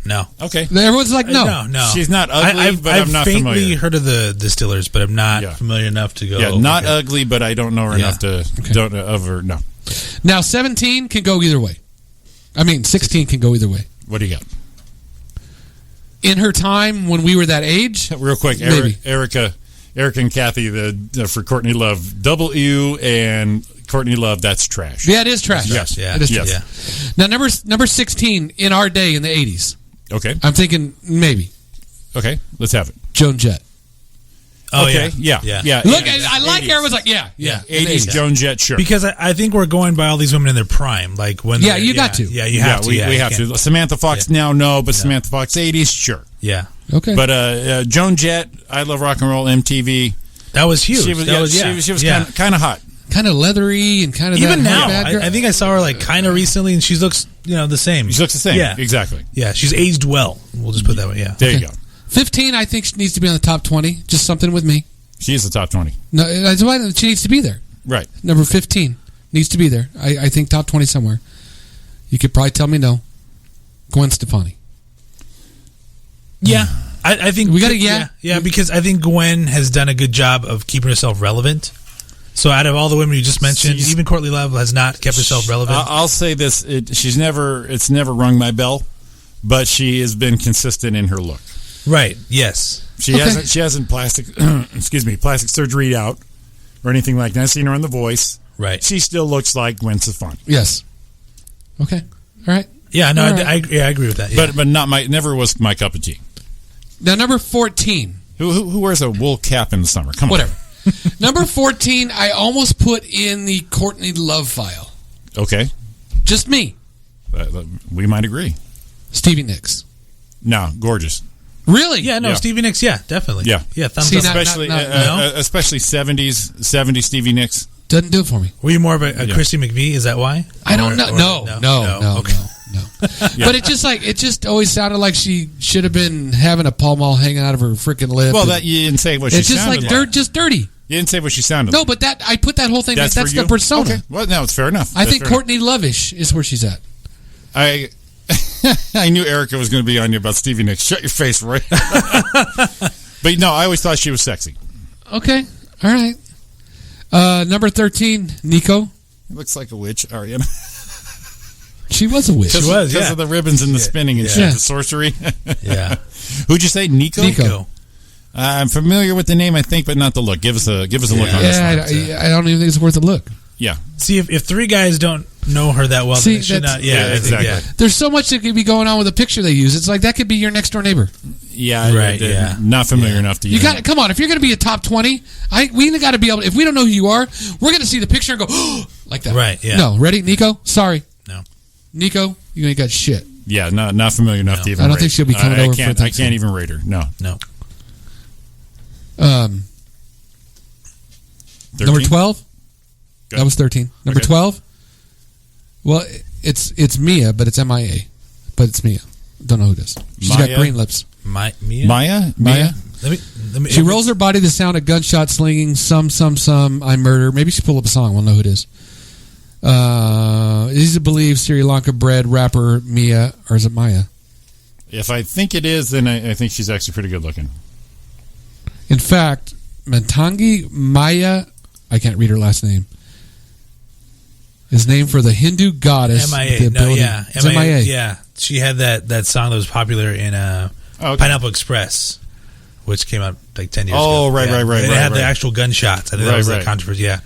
No. Okay. Everyone's like, no. She's not ugly, but I'm not familiar. I've faintly heard of the Distillers, but I'm not familiar enough to go. Yeah, not ugly, but I don't know her enough to... Don't of her, no. Now, 17 can go either way. 16 can go either way. What do you got? In her time, when we were that age... Real quick, Erica and Kathy for Courtney Love. W and Courtney Love, that's trash. Yeah, it is trash. Yes. Yeah. It is trash. Yeah. Now, number 16, in our day, in the 80s. Okay. I'm thinking maybe. Okay, let's have it. Joan Jett. Oh, okay. Yeah. Look, I like her. I was like, yeah. 80s Joan Jett, sure. Because I think we're going by all these women in their prime. Like when you got to. Yeah, you have to. We have to. Samantha Fox now, no, but Samantha Fox 80s, sure. Yeah. Okay. But Joan Jett, I Love Rock and Roll, MTV. That was huge. She was kind of hot. Kind of leathery and kind of even now. bad girl. I think I saw her kind of recently, and she looks the same. She looks the same. Yeah, exactly. Yeah, she's aged well. We'll just put it that way. Yeah. There you go. 15, I think she needs to be on the top 20. Just something with me. She is the top 20. No, that's why she needs to be there. Right. Number 15 needs to be there. I think top 20 somewhere. You could probably tell me no. Gwen Stefani. Yeah. I think we got to yeah, because I think Gwen has done a good job of keeping herself relevant. So out of all the women you just mentioned, even Courtney Love has not kept herself relevant. I'll say this: it's never rung my bell, but she has been consistent in her look. Right. Yes. She hasn't plastic surgery out or anything like that. I've seen her on The Voice. Right. She still looks like Gwen Stefani. Yes. Okay. All right. Yeah. No. I agree with that. Yeah. But never was my cup of tea. Now number 14. Who wears a wool cap in the summer? Come on. Whatever. Number 14, I almost put in the Courtney Love file. Okay. Just me. We might agree. Stevie Nicks. No, gorgeous. Really? Yeah, no, yeah. Stevie Nicks, yeah, definitely. Yeah. Yeah, thumbs up. Especially 70s Stevie Nicks. Doesn't do it for me. Were you more of a Christy McVie? Is that why? I don't know. No. Okay. No. Yeah. But it just always sounded like she should have been having a Pall Mall hanging out of her freaking lip. Well, that you didn't say what she sounded like. It's just dirty. You didn't say what she sounded like. No, but I put that whole thing. That's the persona. Okay. Well, no, it's fair enough. I think Courtney Love-ish is where she's at. I knew Erica was going to be on you about Stevie Nicks. Shut your face, Roy. But no, I always thought she was sexy. Okay. All right. Number 13, Nico. Looks like a witch, Ariana. She was a witch. She was, because of the ribbons and the spinning and shit, the sorcery. Yeah. Who'd you say, Nico? Nico. I'm familiar with the name, I think, but not the look. Give us a look on this one. I don't even think it's worth a look. Yeah. See, if three guys don't know her that well, then it should not. Yeah, exactly. Yeah. There's so much that could be going on with the picture they use. It's like that could be your next door neighbor. Yeah, right. Yeah, not familiar enough to you got. Come on, if you're going to be a top 20, we got to be able. If we don't know who you are, we're going to see the picture and go like that. Right. Yeah. No, ready, Nico? Sorry. No. Nico, you ain't got shit. Yeah, not familiar enough to even. I don't think she'll be coming over. I can't even rate her. No. Number 12. That was 13. Number 12. Well, it's Mia, but it's MIA. But it's Mia. Don't know who it is. She's got green lips. Maya? Let me. She rolls her body to the sound of gunshot slinging. Some. I murder. Maybe she pulled up a song. We'll know who it is. Is it believed Sri Lanka bred rapper Mia, or is it Maya? If I think it is, then I think she's actually pretty good looking. In fact, Mantangi Maya, I can't read her last name, is named for the Hindu goddess. MIA. MIA. Yeah. She had that song that was popular in Pineapple Express, which came out like 10 years ago. Oh, right. It had the actual gunshots. I think that was the controversy. Yeah.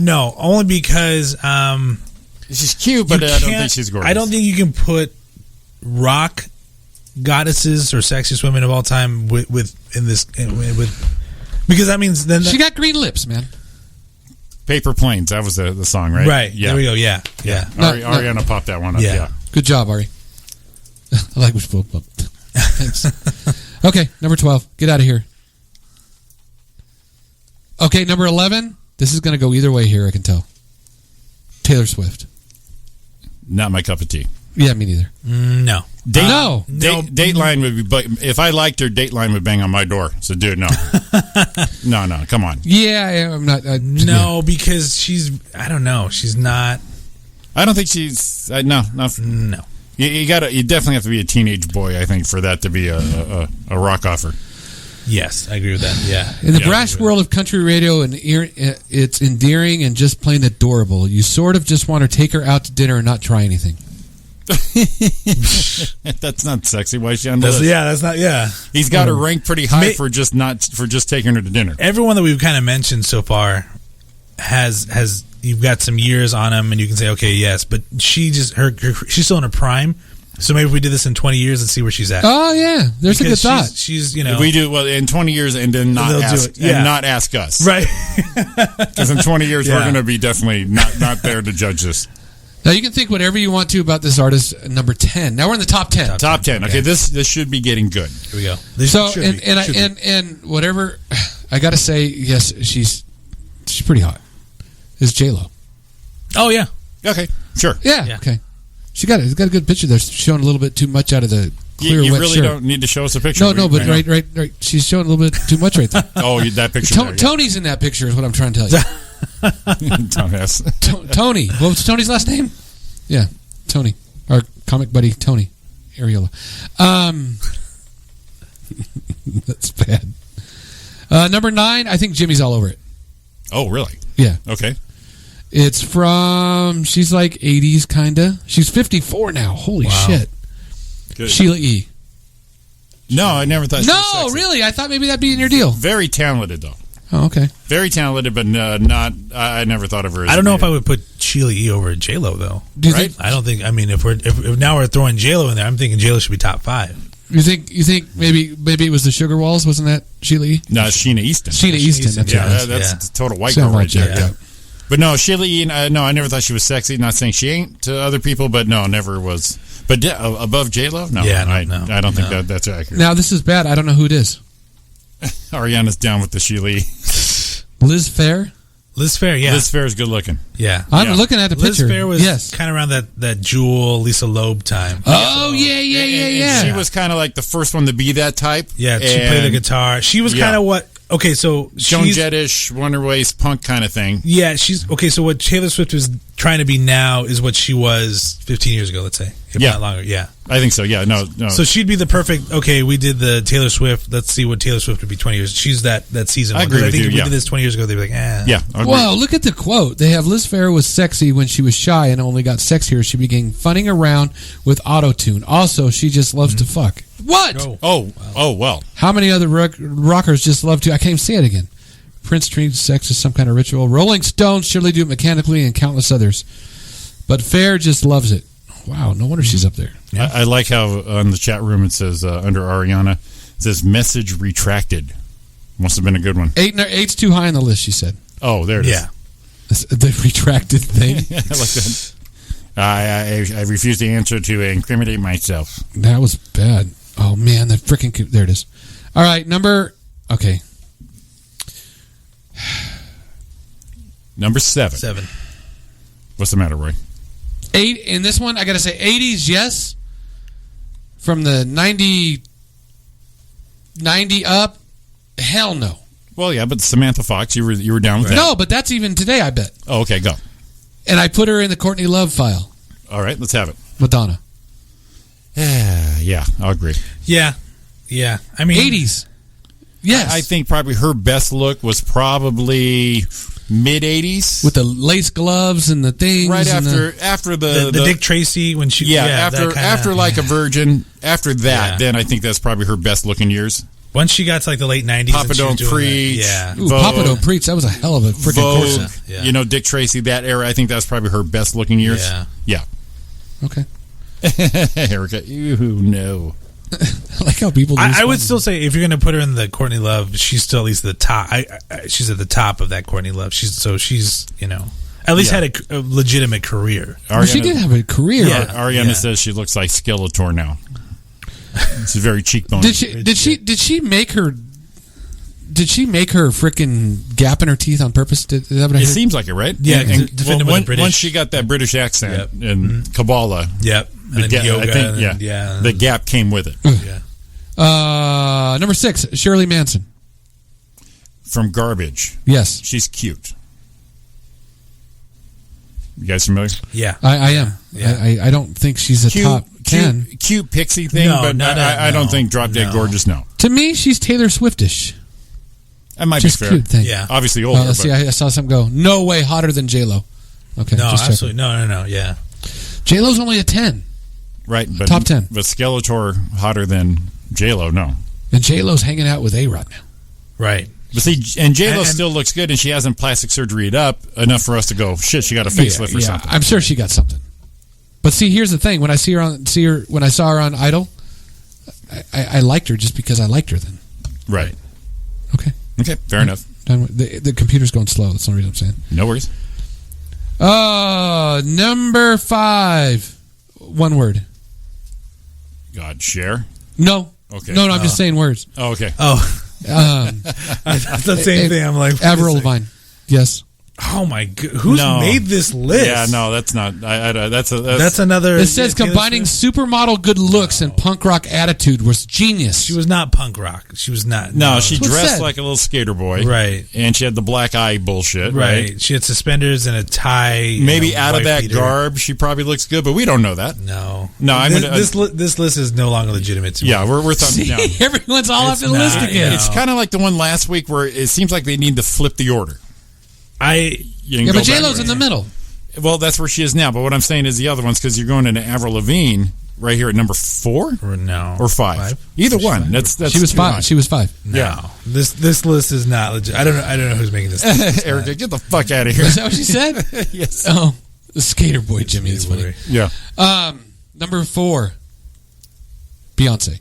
No, only because she's cute, but I don't think she's gorgeous. I don't think you can put rock goddesses or sexiest women of all time with because that means then she got green lips, man. Paper Planes, that was the song, right? Right. Yeah. There we go. Yeah. Ariana popped that one up. Yeah. Good job, Ari. I like what you pulled up. Thanks. Okay, number 12. Get out of here. Okay, number 11. This is going to go either way here, I can tell. Taylor Swift. Not my cup of tea. Yeah, me neither. No. Dateline would be, but if I liked her, Dateline would bang on my door. So, dude, no. no, come on. Yeah, I'm not. No, because I don't know. She's not. I don't think she's. No. You definitely have to be a teenage boy, I think, for that to be a rock offer. Yes, I agree with that. Yeah. In the brash world of country radio, it's endearing and just plain adorable. You sort of just want to take her out to dinner and not try anything. That's not sexy. Why is she on the list? Yeah, that's not. Yeah, he's got her ranked pretty high for just taking her to dinner. Everyone that we've kind of mentioned so far has you've got some years on him, and you can say okay, yes, but she's still in her prime. So maybe if we did this in 20 years and see where she's at. Oh yeah, there's a good thought. She's if we do well in 20 years and then not ask us, right? Because in 20 years we're going to be definitely not there to judge this. Now you can think whatever you want to about this artist. Number 10. Now we're in the top 10. Top 10. Okay, this should be getting good. Here we go. And whatever, I got to say, yes, she's pretty hot. Is J-Lo? Oh yeah. Okay. Sure. Yeah. Okay. She's got a good picture there. She's showing a little bit too much out of the clear you wet really shirt. Don't need to show us a picture. No, but right. She's showing a little bit too much right there. Oh, that picture. Tony's in that picture is what I'm trying to tell you. Tony. What was Tony's last name? Yeah, Tony. Our comic buddy Tony Ariola. That's bad. Number 9, I think Jimmy's all over it. Oh, really? Yeah. Okay. It's from, she's like 80s kind of. She's 54 now. Holy shit. Good. Sheila E. No, I never thought she was sexy. Really? I thought maybe that'd be in your deal. Very talented, though. Oh, okay. Very talented, but not. I never thought of her as I don't know if I would put Sheila E. over J-Lo, though. Do you think? I don't think. I mean, if now we're throwing J-Lo in there, I'm thinking J-Lo should be top 5. You think maybe it was the Sugar Walls? Wasn't that Sheila E? No, Sheena Easton. Sheena Easton. That's a total white girl right there. Yeah. But no, Sheila E. No, I never thought she was sexy. Not saying she ain't to other people, but no, never was. But above J-Lo? No. Yeah, I don't think that's accurate. Now, this is bad. I don't know who it is. Ariana's down with the Sheila E. Liz Phair? Liz Phair, yeah. Liz Phair is good looking. Yeah. I'm looking at the picture. Liz Phair was kind of around that Jewel, Lisa Loeb time. Oh, yeah. She was kind of like the first one to be that type. Yeah, she played the guitar. She was kind of what... Okay, so Joan Jett-ish, Wonder Waste, punk kind of thing. Yeah, she's... Okay, so what Taylor Swift was trying to be now is what she was 15 years ago, let's say. If not longer. Yeah. I think so. Yeah. No. So she'd be the perfect, okay, we did the Taylor Swift. Let's see what Taylor Swift would be 20 years. She's that season one. I agree with you, if we did this 20 years ago, they'd be like, Yeah. Well, look at the quote. They have Liz Phair was sexy when she was shy and only got sexier. She began funning around with auto-tune. Also, she just loves to fuck. What? Oh, well. How many other rockers just love to? I can't even say it again. Prince treats sex as some kind of ritual. Rolling Stones surely do it mechanically, and countless others. But Phair just loves it. Wow, no wonder she's up there. Yeah. I like how on the chat room it says under Ariana, it says message retracted. Must have been a good one. 8's too high on the list, she said. Oh, there it is. Yeah. The retracted thing. I like that. I refuse to answer to incriminate myself. That was bad. Oh, man, that freaking... There it is. All right, Okay. Number 7. 7. What's the matter, Roy? 8 in this one, I gotta say 80s, yes. From the 90 up, hell no. Well, yeah, but Samantha Fox, you were down with that. No, but that's even today, I bet. Oh, okay, go. And I put her in the Courtney Love file. All right, let's have it. Madonna. Yeah, I'll agree. Yeah. I mean, 80s. Yes. I think probably her best look was probably mid-80s. With the lace gloves and the things. Right after the Dick Tracy when she... after like a virgin. After that, then I think that's probably her best looking years. Once she got to like the late 90s. Papa Don't Preach. Ooh, Papa Don't Preach. That was a hell of a freaking course. Yeah. Dick Tracy, that era, I think that's probably her best looking years. Yeah. Okay. Erica, you know. I like how people. I would still say if you're going to put her in the Courtney Love, she's still at least the top. She's at the top of that Courtney Love. She's at least had a legitimate career. Well, she did have a career. Yeah. Ariana says she looks like Skeletor now. It's a very cheekbone. Did she make her freaking gap in her teeth on purpose? It seems like it, right? Yeah. Once she got that British accent in Kabbalah. Yep. The gap came with it. Number 6, Shirley Manson. From Garbage. Yes. She's cute. You guys familiar? Yeah. I am. Yeah. I don't think she's a top 10. Cute pixie thing, but I don't think Drop Dead Gorgeous, no. To me, she's Taylor Swiftish. That might just be fair. Cute thing. Yeah. Obviously older. Let's see, I saw something go, no way hotter than J-Lo. Okay. No, absolutely. No, yeah. J-Lo's only a 10. Right, but top 10. But Skeletor hotter than J-Lo, no. And J-Lo's hanging out with A-Rod now. Right. But see, and J-Lo still looks good, and she hasn't plastic surgeryed up enough for us to go, shit, she got a facelift or something. I'm sure she got something. But see, here's the thing: when I when I saw her on Idol, I liked her just because I liked her then. Right. Okay, fair enough. The computer's going slow. That's the only reason I'm saying. No worries. Number 5, one word. God, Cher? No. Okay. No, I'm just saying words. Oh, okay. That's the same thing. I'm like, Avril Lavigne. Yes. Oh my god! Who's made this list? Yeah, no, that's not. That's another. It says combining supermodel good looks and punk rock attitude was genius. She was not punk rock. She was not. No, she dressed like a little skater boy, right? And she had the black eye bullshit, right? She had suspenders and a tie. Maybe out of that garb, she probably looks good, but we don't know that. No. This list is no longer legitimate to me. Yeah, we're thumbs down. Everyone's all up in the list again. It's kind of like the one last week where it seems like they need to flip the order. But J-Lo's in the middle. Well, that's where she is now. But what I'm saying is the other ones, because you're going into Avril Lavigne right here at number 4 or 5. Either one. That's she was 5. She was 5. No. Yeah. This list is not legit. I don't know who's making this list. Erica, get the fuck out of here. Is that what she said? Yes. Oh, the skater boy Jimmy is funny. Yeah. Number 4, Beyonce.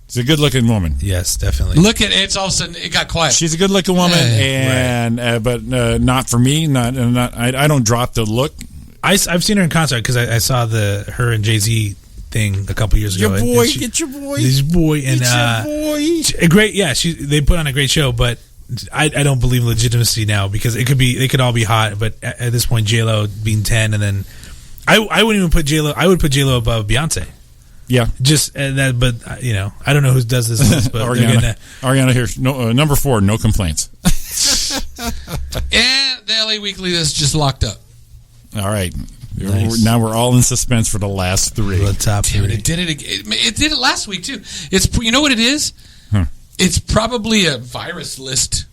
She's a good-looking woman. Yes, definitely. Look at it. It's all of a sudden it got quiet. She's a good-looking woman, but not for me. I don't drop the look. I've seen her in concert because I saw her and Jay-Z thing a couple years ago. Get your boy, and great. Yeah, they put on a great show, but I don't believe legitimacy now because they could all be hot, but at this point, J-Lo being 10, and then I wouldn't even put J-Lo. I would put J-Lo above Beyonce. Yeah, just that, but I don't know who does this list, but Ariana here. No, number 4, no complaints. And the LA Weekly list just locked up. All right. Nice. Now we're all in suspense for the last three. The top three. It did it again. It did it last week too. It's you know what it is? It's probably a virus list.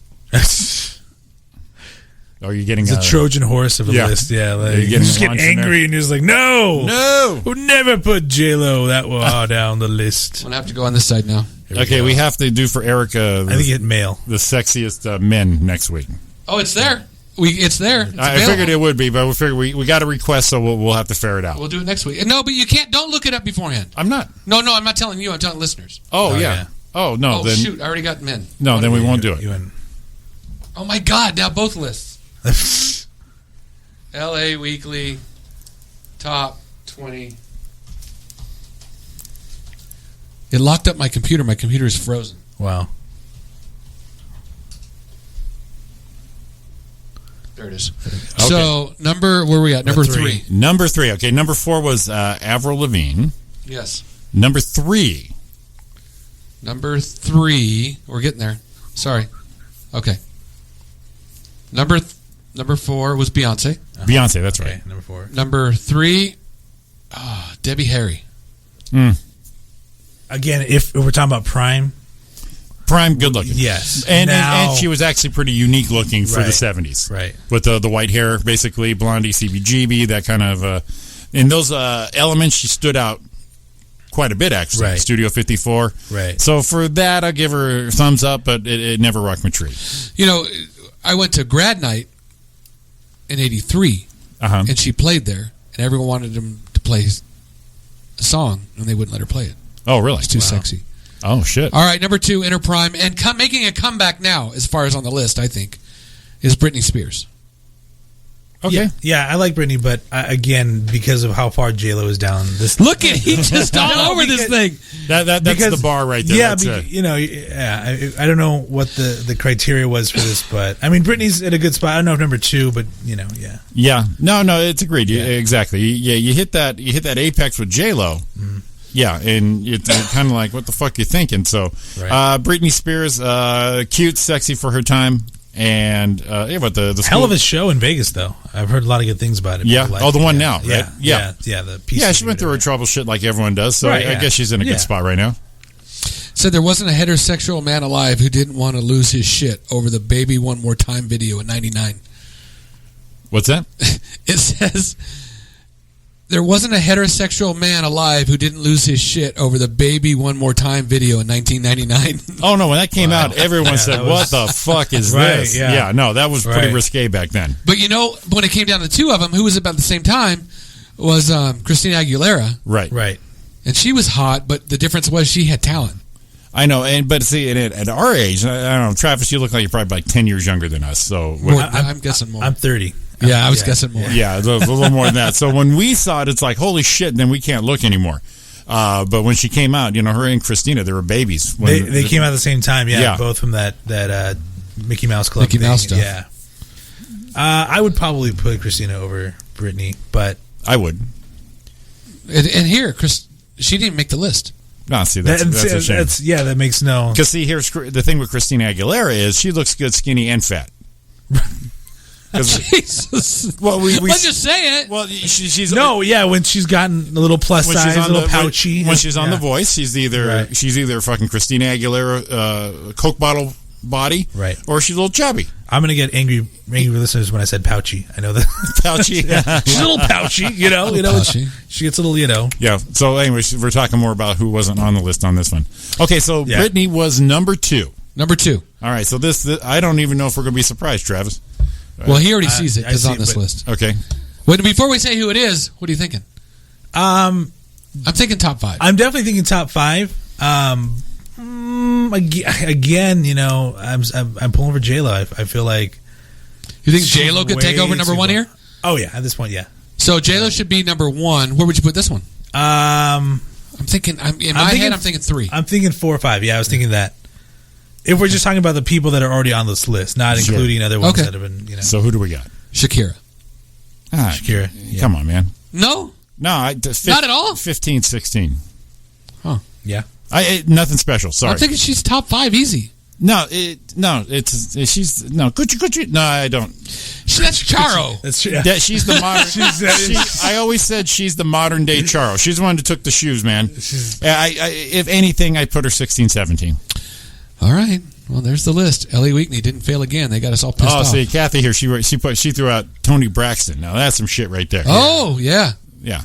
Oh, you're getting a Trojan horse of a list. Yeah, like you just get angry and you're just like, no, we'll never put J-Lo down the list. I'm gonna have to go on this side now. Okay, we have to do for Erica. I think it male the sexiest men next week. Oh, it's there. It's there. It's I figured it would be, but we figured we got a request, so we'll have to ferret it out. We'll do it next week. No, but you can't. Don't look it up beforehand. I'm not. No, I'm not telling you. I'm telling listeners. Oh yeah. Oh no. Oh then shoot! I already got men. No, then we won't do it. Oh my God! Now both lists. L.A. Weekly top 20. It locked up my computer. My computer is frozen. Wow. There it is. Okay. So where are we at? Number three. Number three. Okay, number 4 was Avril Lavigne. Yes. Number 3. We're getting there. Sorry. Okay. Number 4 was Beyonce. Beyonce, that's right. Okay, number 4. Number 3, Debbie Harry. Again, if we're talking about prime, good looking. Yes. And she was actually pretty unique looking for the 70s. Right. With the white hair, basically, blondie, CBGB, that kind of... in those elements, she stood out quite a bit, actually. Right. Studio 54. Right. So for that, I'll give her a thumbs up, but it never rocked my tree. You know, I went to grad night in 83, and she played there, and everyone wanted him to play a song, and they wouldn't let her play it. Oh, really? It's too sexy. Oh, shit. All right, number 2, Inner Prime, and making a comeback now, as far as on the list, I think, is Britney Spears. Okay. Yeah, I like Britney, but again, because of how far J-Lo is down, this look at he just all over this thing. That's the bar right there. Yeah, I don't know what the criteria was for this, but I mean, Britney's at a good spot. I don't know if number 2, but yeah. Yeah, no, it's agreed. Yeah. Exactly. Yeah, you hit that apex with J-Lo. Mm-hmm. Yeah, and you're kind of like, what the fuck you thinking? So, Britney Spears, cute, sexy for her time, and but the hell of a show in Vegas, though. I've heard a lot of good things about it. Yeah, the one now, right? Yeah. The piece. She went through her trouble shit like everyone does. So I guess she's in a good spot right now. Said there wasn't a heterosexual man alive who didn't want to lose his shit over the "Baby One More Time" video in '99. What's that? It says. There wasn't a heterosexual man alive who didn't lose his shit over the "Baby One More Time" video in 1999. Oh, no, when that came out, everyone said, what the fuck is this? Yeah, no, that was pretty risque back then. But you know, when it came down to 2 of them, who was about the same time was Christina Aguilera. Right. And she was hot, but the difference was she had talent. I know, but see, at our age, I don't know, Travis, you look like you're probably like 10 years younger than us. So I'm guessing more. I'm 30. Yeah, I was guessing more. Yeah, a little more than that. So when we saw it, it's like, holy shit, then we can't look anymore. But when she came out, her and Christina, they were babies. They came out at the same time, both from that Mickey Mouse Club Mickey Mouse stuff. Yeah. I would probably put Christina over Britney, but... I would. And here, she didn't make the list. No, see, that's a shame. That makes no... Because, see, here's the thing with Christina Aguilera is she looks good, skinny, and fat. Jesus. Well, let's just say it. Well, she's when she's gotten a little plus size, a little pouchy. When she's on The Voice, she's either fucking Christina Aguilera, Coke bottle body, right, or she's a little chubby. I'm gonna get angry with listeners when I said pouchy. I know that pouchy. She's a little pouchy, pouchy. She gets a little, Yeah. So, anyways, we're talking more about who wasn't on the list on this one. Okay, so Britney was number 2. Number 2. All right. So this I don't even know if we're gonna be surprised, Travis. Well, he already sees it because on this list. Okay. But before we say who it is, what are you thinking? I'm thinking top 5. I'm definitely thinking top 5. Again, I'm pulling for J-Lo. I feel like. You think J-Lo could take over number 1 here? Oh yeah, at this point, yeah. So J-Lo should be number 1. Where would you put this one? I'm thinking. In my head, I'm thinking 3. I'm thinking 4 or 5. Yeah, I was thinking that. If we're just talking about the people that are already on this list, not including other ones that have been, So who do we got? Shakira. Shakira. Yeah. Come on, man. No, not at all. 15, 16. Huh? Yeah. Nothing special. Sorry. I'm thinking she's top 5 easy. No, she's Gucci. No, I don't. That's Charo. That's true. She's the modern. I always said she's the modern day Charo. She's the one who took the shoes, man. If anything, I'd put her 16, 17. All right. Well, there's the list. L.A. Weekly didn't fail again. They got us all pissed off. Oh, see, Kathy here. She threw out Tony Braxton. Now that's some shit right there. Oh, yeah. Yeah.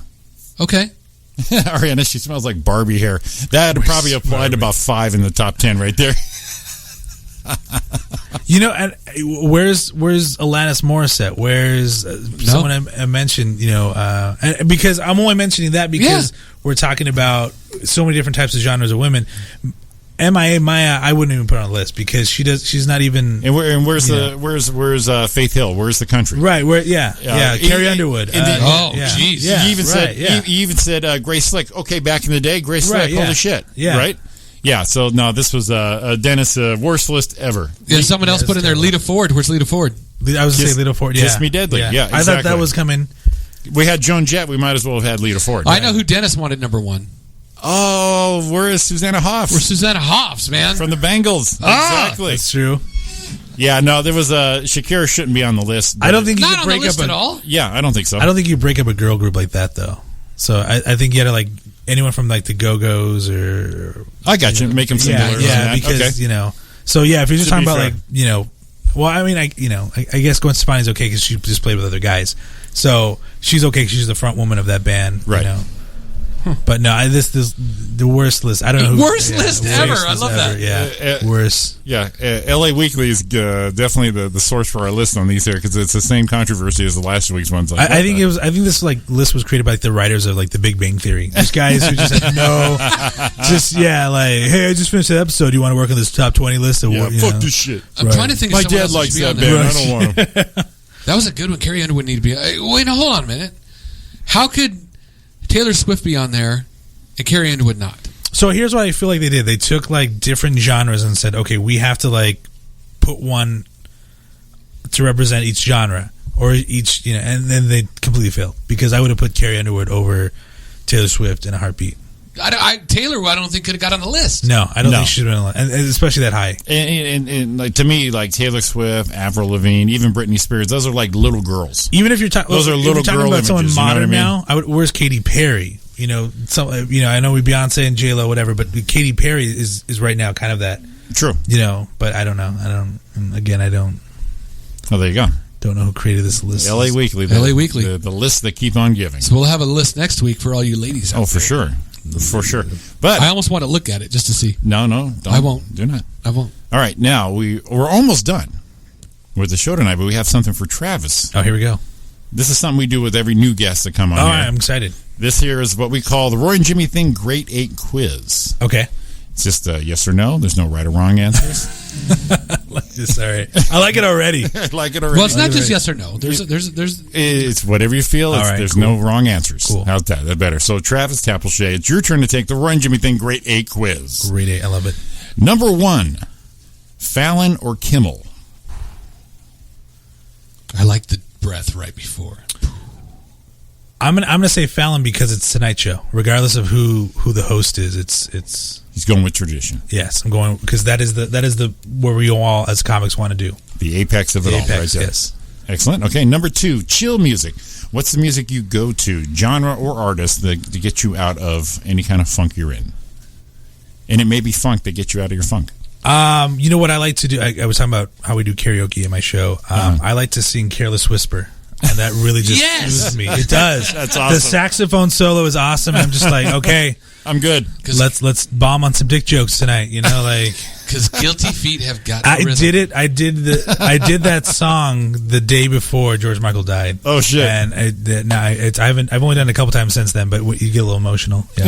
Okay. Ariana, she smells like Barbie hair. That probably applied to about 5 in the top 10 right there. You know, and where's Alanis Morissette? Where's someone I mentioned? You know, and because I'm only mentioning that because we're talking about so many different types of genres of women. MIA Maya, I wouldn't even put on a list because she's not even. And where's Faith Hill? Where's the country? Right. Carrie Underwood. Jeez. Yeah. You even said Grace Slick. Okay, back in the day, Grace Slick. Holy shit. Yeah. Right. Yeah. So no, this was Dennis' worst list ever. Yeah. Someone else put in there Lita Ford. Where's Lita Ford? I was going to say Lita Ford. Yeah. Kiss Me Deadly. Yeah. Exactly. I thought that was coming. We had Joan Jett. We might as well have had Lita Ford. I know who Dennis wanted number 1. Oh, where is Susanna Hoffs? We're Susanna Hoffs, man. From the Bengals. Exactly. That's true. Yeah, no, there was Shakira shouldn't be on the list. I don't think you not could break on the list up at all. Yeah, I don't think so. I don't think you break up a girl group like that though. So I think you had to like anyone from like the Go-Go's or I got you. Make them similar. Yeah, because you know. So yeah, if you're just talking about like well, I mean, I guess Gwen Stefani's okay because she just played with other guys, so she's okay because she's the front woman of that band, right? You know? But no, this the worst list. I don't know. Worst list ever. I love that. Yeah, worst. Yeah, LA Weekly is definitely the source for our list on these here because it's the same controversy as the last week's ones. Like, I think this like list was created by like the writers of like The Big Bang Theory. These guys who just had like, hey, I just finished that episode. Do you want to work on this top 20 list? Of fuck this shit. I'm trying to think. My of dad likes that band. I don't want him. That was a good one. Carrie Underwood need to be. Wait, no, hold on a minute. How could Taylor Swift be on there and Carrie Underwood not? So here's what I feel like they did. They took like different genres and said, okay, we have to like put one to represent each genre or each, and then they completely failed because I would have put Carrie Underwood over Taylor Swift in a heartbeat. Taylor, I don't think could have got on the list. No, I don't think she should have been on the list, and especially that high. And like to me, like Taylor Swift, Avril Lavigne, even Britney Spears, those are like little girls. Even if you're talking, those are little girl about images, someone modern now. Where's Katy Perry? I know we Beyonce and J-Lo, whatever, but Katy Perry is right now kind of that. True. But I don't know. I don't. Oh, there you go. Don't know who created this list. LA Weekly. LA Weekly. The list that keep on giving. So we'll have a list next week for all you ladies out for sure. For sure. But I almost want to look at it just to see. No, don't. I won't. Do not. I won't. All right, now we're almost done with the show tonight, but we have something for Travis. Oh, here we go. This is something we do with every new guest that come on here. I'm excited. This here is what we call the Roy and Jimmy Thing Great 8 Quiz. Okay. It's just a yes or no. There's no right or wrong answers. Like this, all right. I like it already. Well, it's not just yes or no. There's. It's whatever you feel. There's no wrong answers. Cool. How's that? That's better. So, Travis Tapleshay, it's your turn to take the Roy and Jimmy Thing Great 8 Quiz. Great 8. I love it. Number 1, Fallon or Kimmel? I like the breath right before. I'm gonna say Fallon because it's Tonight Show. Regardless of who the host is, it's. He's going with tradition. Yes, I'm going because that is the where we all as comics want to do. The apex of it all, right there. Yes. Excellent. Okay, number 2, chill music. What's the music you go to, genre or artist, to get you out of any kind of funk you're in? And it may be funk that gets you out of your funk. You know what I like to do? I was talking about how we do karaoke in my show. I like to sing Careless Whisper. And that really just moves me. It does. That's awesome. The saxophone solo is awesome. I'm just like, okay, I'm good. Let's bomb on some dick jokes tonight. Because Guilty Feet have got. I did it. I did that song the day before George Michael died. Oh shit! And I've only done it a couple times since then, but you get a little emotional. Yeah.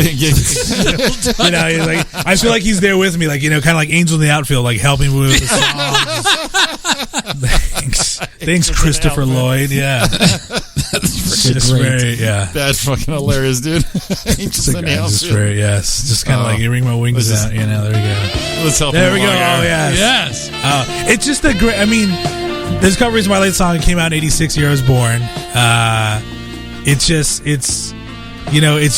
I feel like he's there with me, kind of like Angel in the Outfield, like helping me with the song. Thanks, Christopher Lloyd. Yeah, that's great. That's fucking hilarious, dude. Just kind of like you ring my wings out. There we go. Let's help. There we go. Oh yes. It's just a great. I mean, there's a couple reasons why I like the song. It came out in '86. Year I was born. It's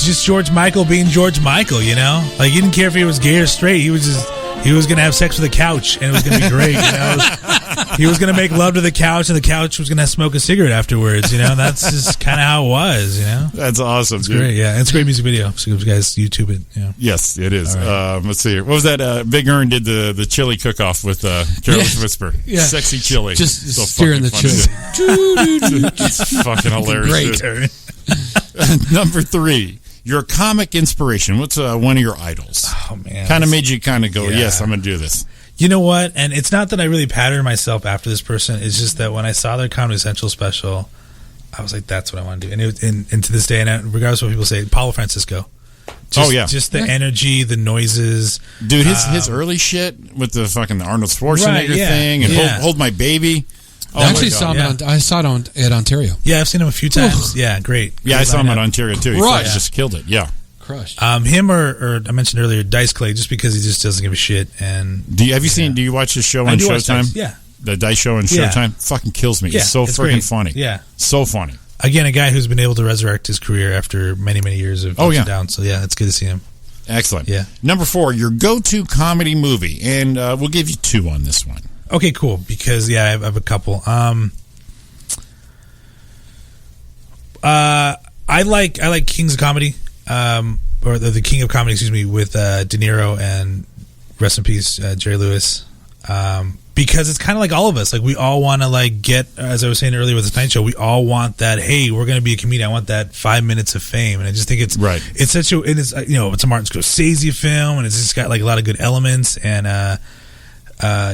just George Michael being George Michael. Like he didn't care if he was gay or straight. He He was going to have sex with a couch, and it was going to be great. He was going to make love to the couch, and the couch was going to smoke a cigarette afterwards. That's just kind of how it was. That's awesome. It's dude. great. Yeah, it's a great music video. So you guys YouTube it. Yeah. Yes, it is. Right. Let's see here. What was that? Big Earn did the chili cook-off with Careless Whisper. Yeah. Sexy chili. Just so steering the chili. It's fucking hilarious. Great. Number 3. Your comic inspiration. What's one of your idols? Oh, man. Kind of made you kind of go, yes, I'm going to do this. You know what? And it's not that I really patterned myself after this person. It's just that when I saw their Comedy Central special, I was like, that's what I want to do. And to this day, and regardless of what people say, Paulo Francisco. Just the energy, the noises. Dude, his early shit with the Arnold Schwarzenegger thing and Hold My Baby. I actually saw him I saw it at Ontario. Yeah, I've seen him a few times. Yeah, great. Yeah, I saw him at Ontario too. He just killed it. Yeah. Crushed. Him or I mentioned earlier Dice Clay, just because he just doesn't give a shit. And do you watch his show on Showtime? Yeah. The Dice show on Showtime fucking kills me. Yeah, it's so freaking funny. Yeah. So funny. Again, a guy who's been able to resurrect his career after many, many years of ups and downs. So yeah, it's good to see him. Excellent. Yeah. Number 4, your go-to comedy movie, and we'll give you 2 on this one. Okay, cool. Because I have a couple. I like Kings of Comedy, or the King of Comedy, excuse me, with De Niro and rest in peace Jerry Lewis. Because it's kind of like all of us. Like we all want to get, as I was saying earlier with the Tonight Show, we all want that. Hey, we're going to be a comedian. I want that 5 minutes of fame, and I just think it's right. It's such a, it's it's a Martin Scorsese film, and it's just got a lot of good elements, and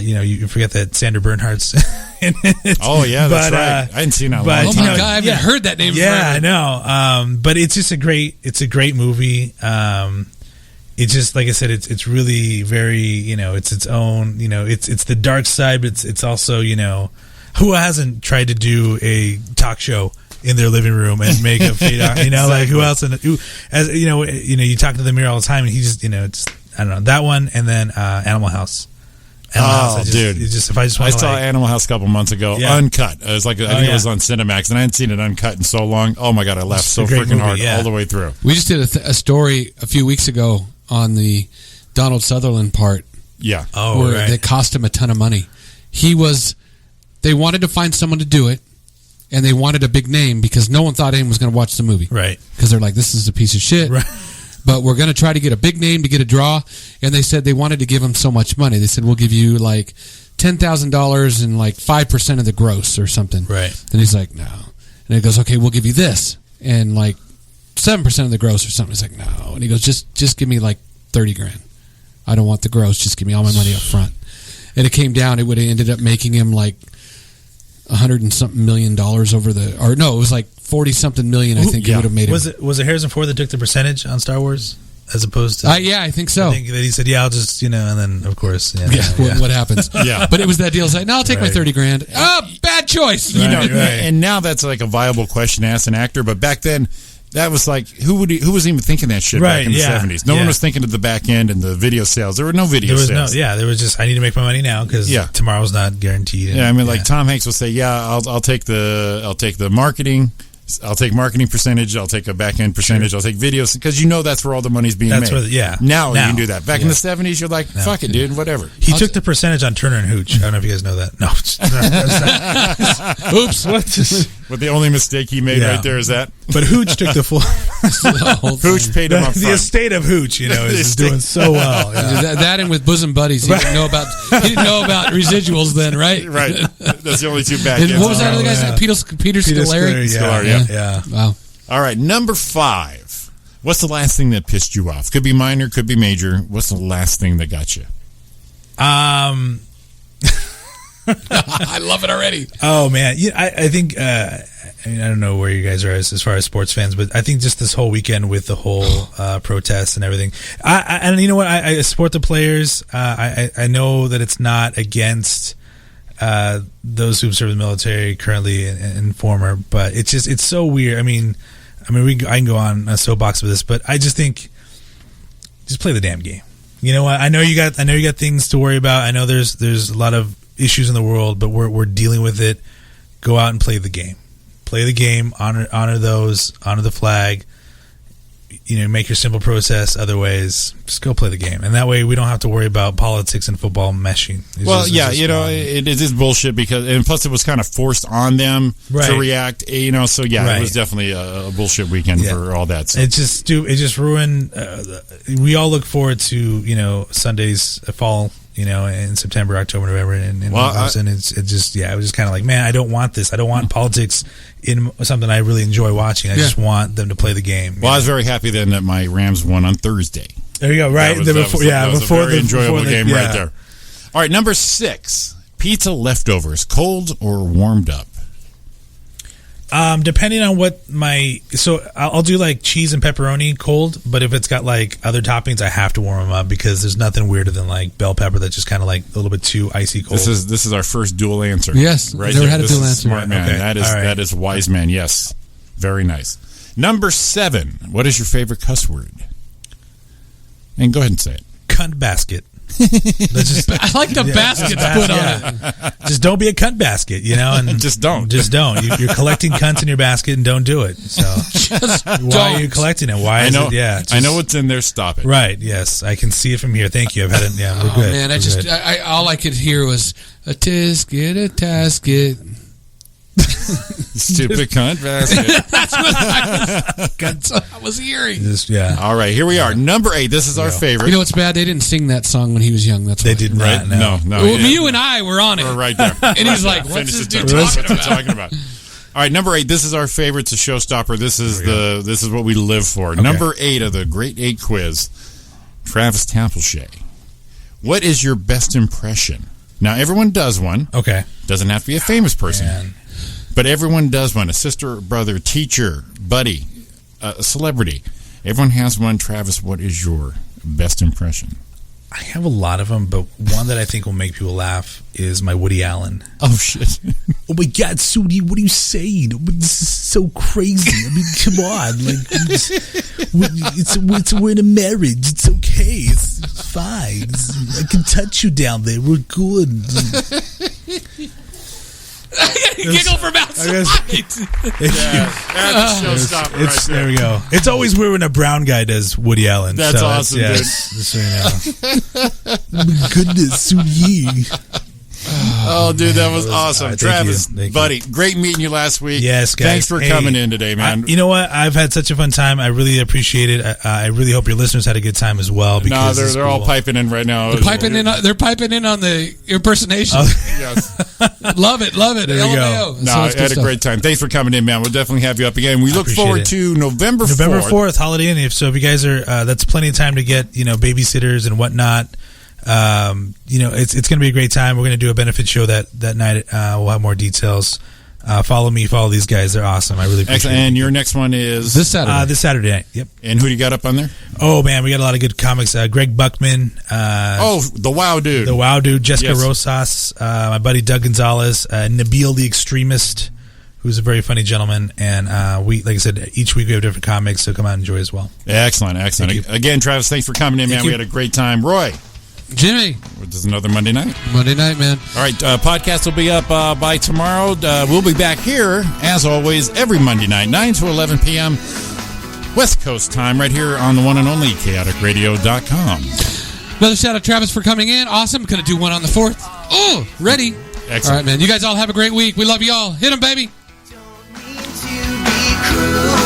you forget that Sandra Bernhardt's in it. Oh yeah, that's right. I hadn't seen that. Oh my god, I haven't heard that name. Yeah, I know. But it's just a great movie. It's just like I said, it's really very it's its own. It's the dark side, but it's also who hasn't tried to do a talk show in their living room and make a fade out? Exactly. Who else? You talk to the mirror all the time, and he just it's I don't know that one, and then Animal House. Dude! I saw Animal House a couple months ago, uncut. It was I think it was on Cinemax, and I hadn't seen it uncut in so long. Oh my god, I laughed so freaking hard all the way through. We just did a story a few weeks ago on the Donald Sutherland part. Yeah, where it cost him a ton of money. They wanted to find someone to do it, and they wanted a big name because no one thought anyone was going to watch the movie, right? Because they're like, this is a piece of shit, right? But we're going to try to get a big name to get a draw. And they said they wanted to give him so much money. They said, we'll give you $10,000 and 5% of the gross or something. Right. And he's like, no. And he goes, okay, we'll give you this. And 7% of the gross or something. He's like, no. And he goes, just give me $30,000. I don't want the gross. Just give me all my money up front. And it came down. It would have ended up making him $100 and something million over the, or no, it was 40-something million. I think it would have made it. Was it Harrison Ford that took the percentage on Star Wars as opposed to? Yeah, I think so. I think that he said, I'll just and then of course, what happens? Yeah, but it was that deal. It's no, I'll take my $30,000. Oh, bad choice. Right. And now that's a viable question to ask an actor. But back then, that was who was even thinking that shit back in the 70s? No one was thinking of the back end and the video sales. There were no video sales. There was just I need to make my money now because tomorrow's not guaranteed. Tom Hanks will say, I'll take the marketing. I'll take marketing percentage. I'll take a back end percentage. I'll take videos because that's where all the money's being made. Now you can do that. Back in the 70s, you're like, fuck it, dude, whatever. He took the percentage on Turner and Hooch. I don't know if you guys know that. No. Oops. What? But the only mistake he made right there is that. But Hooch took the full. Hooch paid him up front. The estate of Hooch, is doing so well. Yeah. That and with Bosom Buddies, he didn't know about residuals then, right? Right. That's the only two back ends. What was that other guy's name? Peter Scolari? Yeah. Wow. All right, number 5. What's the last thing that pissed you off? Could be minor, could be major. What's the last thing that got you? I love it already. Oh man, I think I don't know where you guys are as far as sports fans, but I think just this whole weekend with the whole protests and everything. And you know what? I support the players. I know that it's not against those who've served in the military currently and former, but it's so weird. I mean, I can go on a soapbox with this, but I just think just play the damn game. You know what? I know you got things to worry about. I know there's a lot of issues in the world, but we're dealing with it. Go out and play the game. Play the game. Honor those. Honor the flag. make your simple process other ways. Just go play the game, and that way we don't have to worry about politics and football meshing. It is bullshit and plus it was kind of forced on them to react. It was definitely a bullshit weekend for all that. So. It just ruined. We all look forward to Sunday's fall. In September, October, November, and it was just kind of like, man, I don't want this. I don't want politics in something I really enjoy watching. I just want them to play the game. Well, I was very happy then that my Rams won on Thursday. There you go. Right, that was a very enjoyable game right there. All right, number 6: pizza leftovers, cold or warmed up. Depending on what I'll do like cheese and pepperoni cold, but if it's got like other toppings, I have to warm them up because there's nothing weirder than like bell pepper that's just kind of like a little bit too icy cold. This is our first dual answer. Yes, right. Never had a dual answer. Smart man. Okay. That is wise man. Yes, very nice. Number 7. What is your favorite cuss word? And go ahead and say it. Cunt basket. I like the basket put on it. Just don't be a cunt basket, and just don't. You're collecting cunts in your basket and don't do it. So why are you collecting it? Why is it? Yeah, I know what's in there. Stop it. Right. Yes, I can see it from here. Thank you. I've had it. Yeah, we're good. Man, all I could hear was a tisket, a tasket. Stupid cunt basket. That's what I was hearing. All right, here we are. Number 8. This is our favorite. You know what's bad? They didn't sing that song when he was young. That's why. They did not. Right? No. Well, you and I were on it. We're right there. And he's like, "What's this dude talking about?" All right, number 8. This is our favorite. It's a showstopper. This is what we live for. Okay. Number 8 of the Great 8 quiz. Travis Tapleshay. What is your best impression? Now, everyone does one. Okay. Doesn't have to be a famous person. Man. But everyone does one. A sister, brother, teacher, buddy, a celebrity. Everyone has one. Travis, what is your best impression? I have a lot of them, but one that I think will make people laugh is my Woody Allen. Oh, shit. Oh, my God, Sudi, what are you saying? This is so crazy. I mean, come on. We're in a marriage. It's okay. It's fine. I can touch you down there. We're good. Giggle from outside. There we go. It's always weird when a brown guy does Woody Allen. That's awesome, dude. Goodness, Sudi. Oh, dude, that was awesome. Travis, buddy, great meeting you last week. Yes, guys. Thanks for coming in today, man. You know what? I've had such a fun time. I really appreciate it. I really hope your listeners had a good time as well. Because they're all piping in right now. They're piping in on the impersonation. Yes. Love it. There we go. No, I had a great time. Thanks for coming in, man. We'll definitely have you up again. We look forward to November 4th, Holiday Inn. So if you guys are, that's plenty of time to get, babysitters and whatnot. It's going to be a great time. We're going to do a benefit show that night. We'll have more details. Follow me. Follow these guys. They're awesome. I really appreciate it. And your next one is? This Saturday. This Saturday night. Yep. And who do you got up on there? Oh, man. We got a lot of good comics. Greg Buckman. The Wow Dude. Jessica Rosas. My buddy Doug Gonzalez. Nabil the Extremist, who's a very funny gentleman. And we, like I said, each week we have different comics, so come out and enjoy as well. Excellent. Again, Travis, thanks for coming in, man. We had a great time. Roy. Jimmy. This is another Monday night. Monday night, man. All right, podcast will be up by tomorrow. We'll be back here, as always, every Monday night, 9 to 11 p.m. West Coast time, right here on the one and only chaoticradio.com. Another shout out, Travis, for coming in. Awesome. Going to do one on the 4th. Oh, ready. Excellent. All right, man. You guys all have a great week. We love you all. Hit them, baby. Don't mean to be cruel.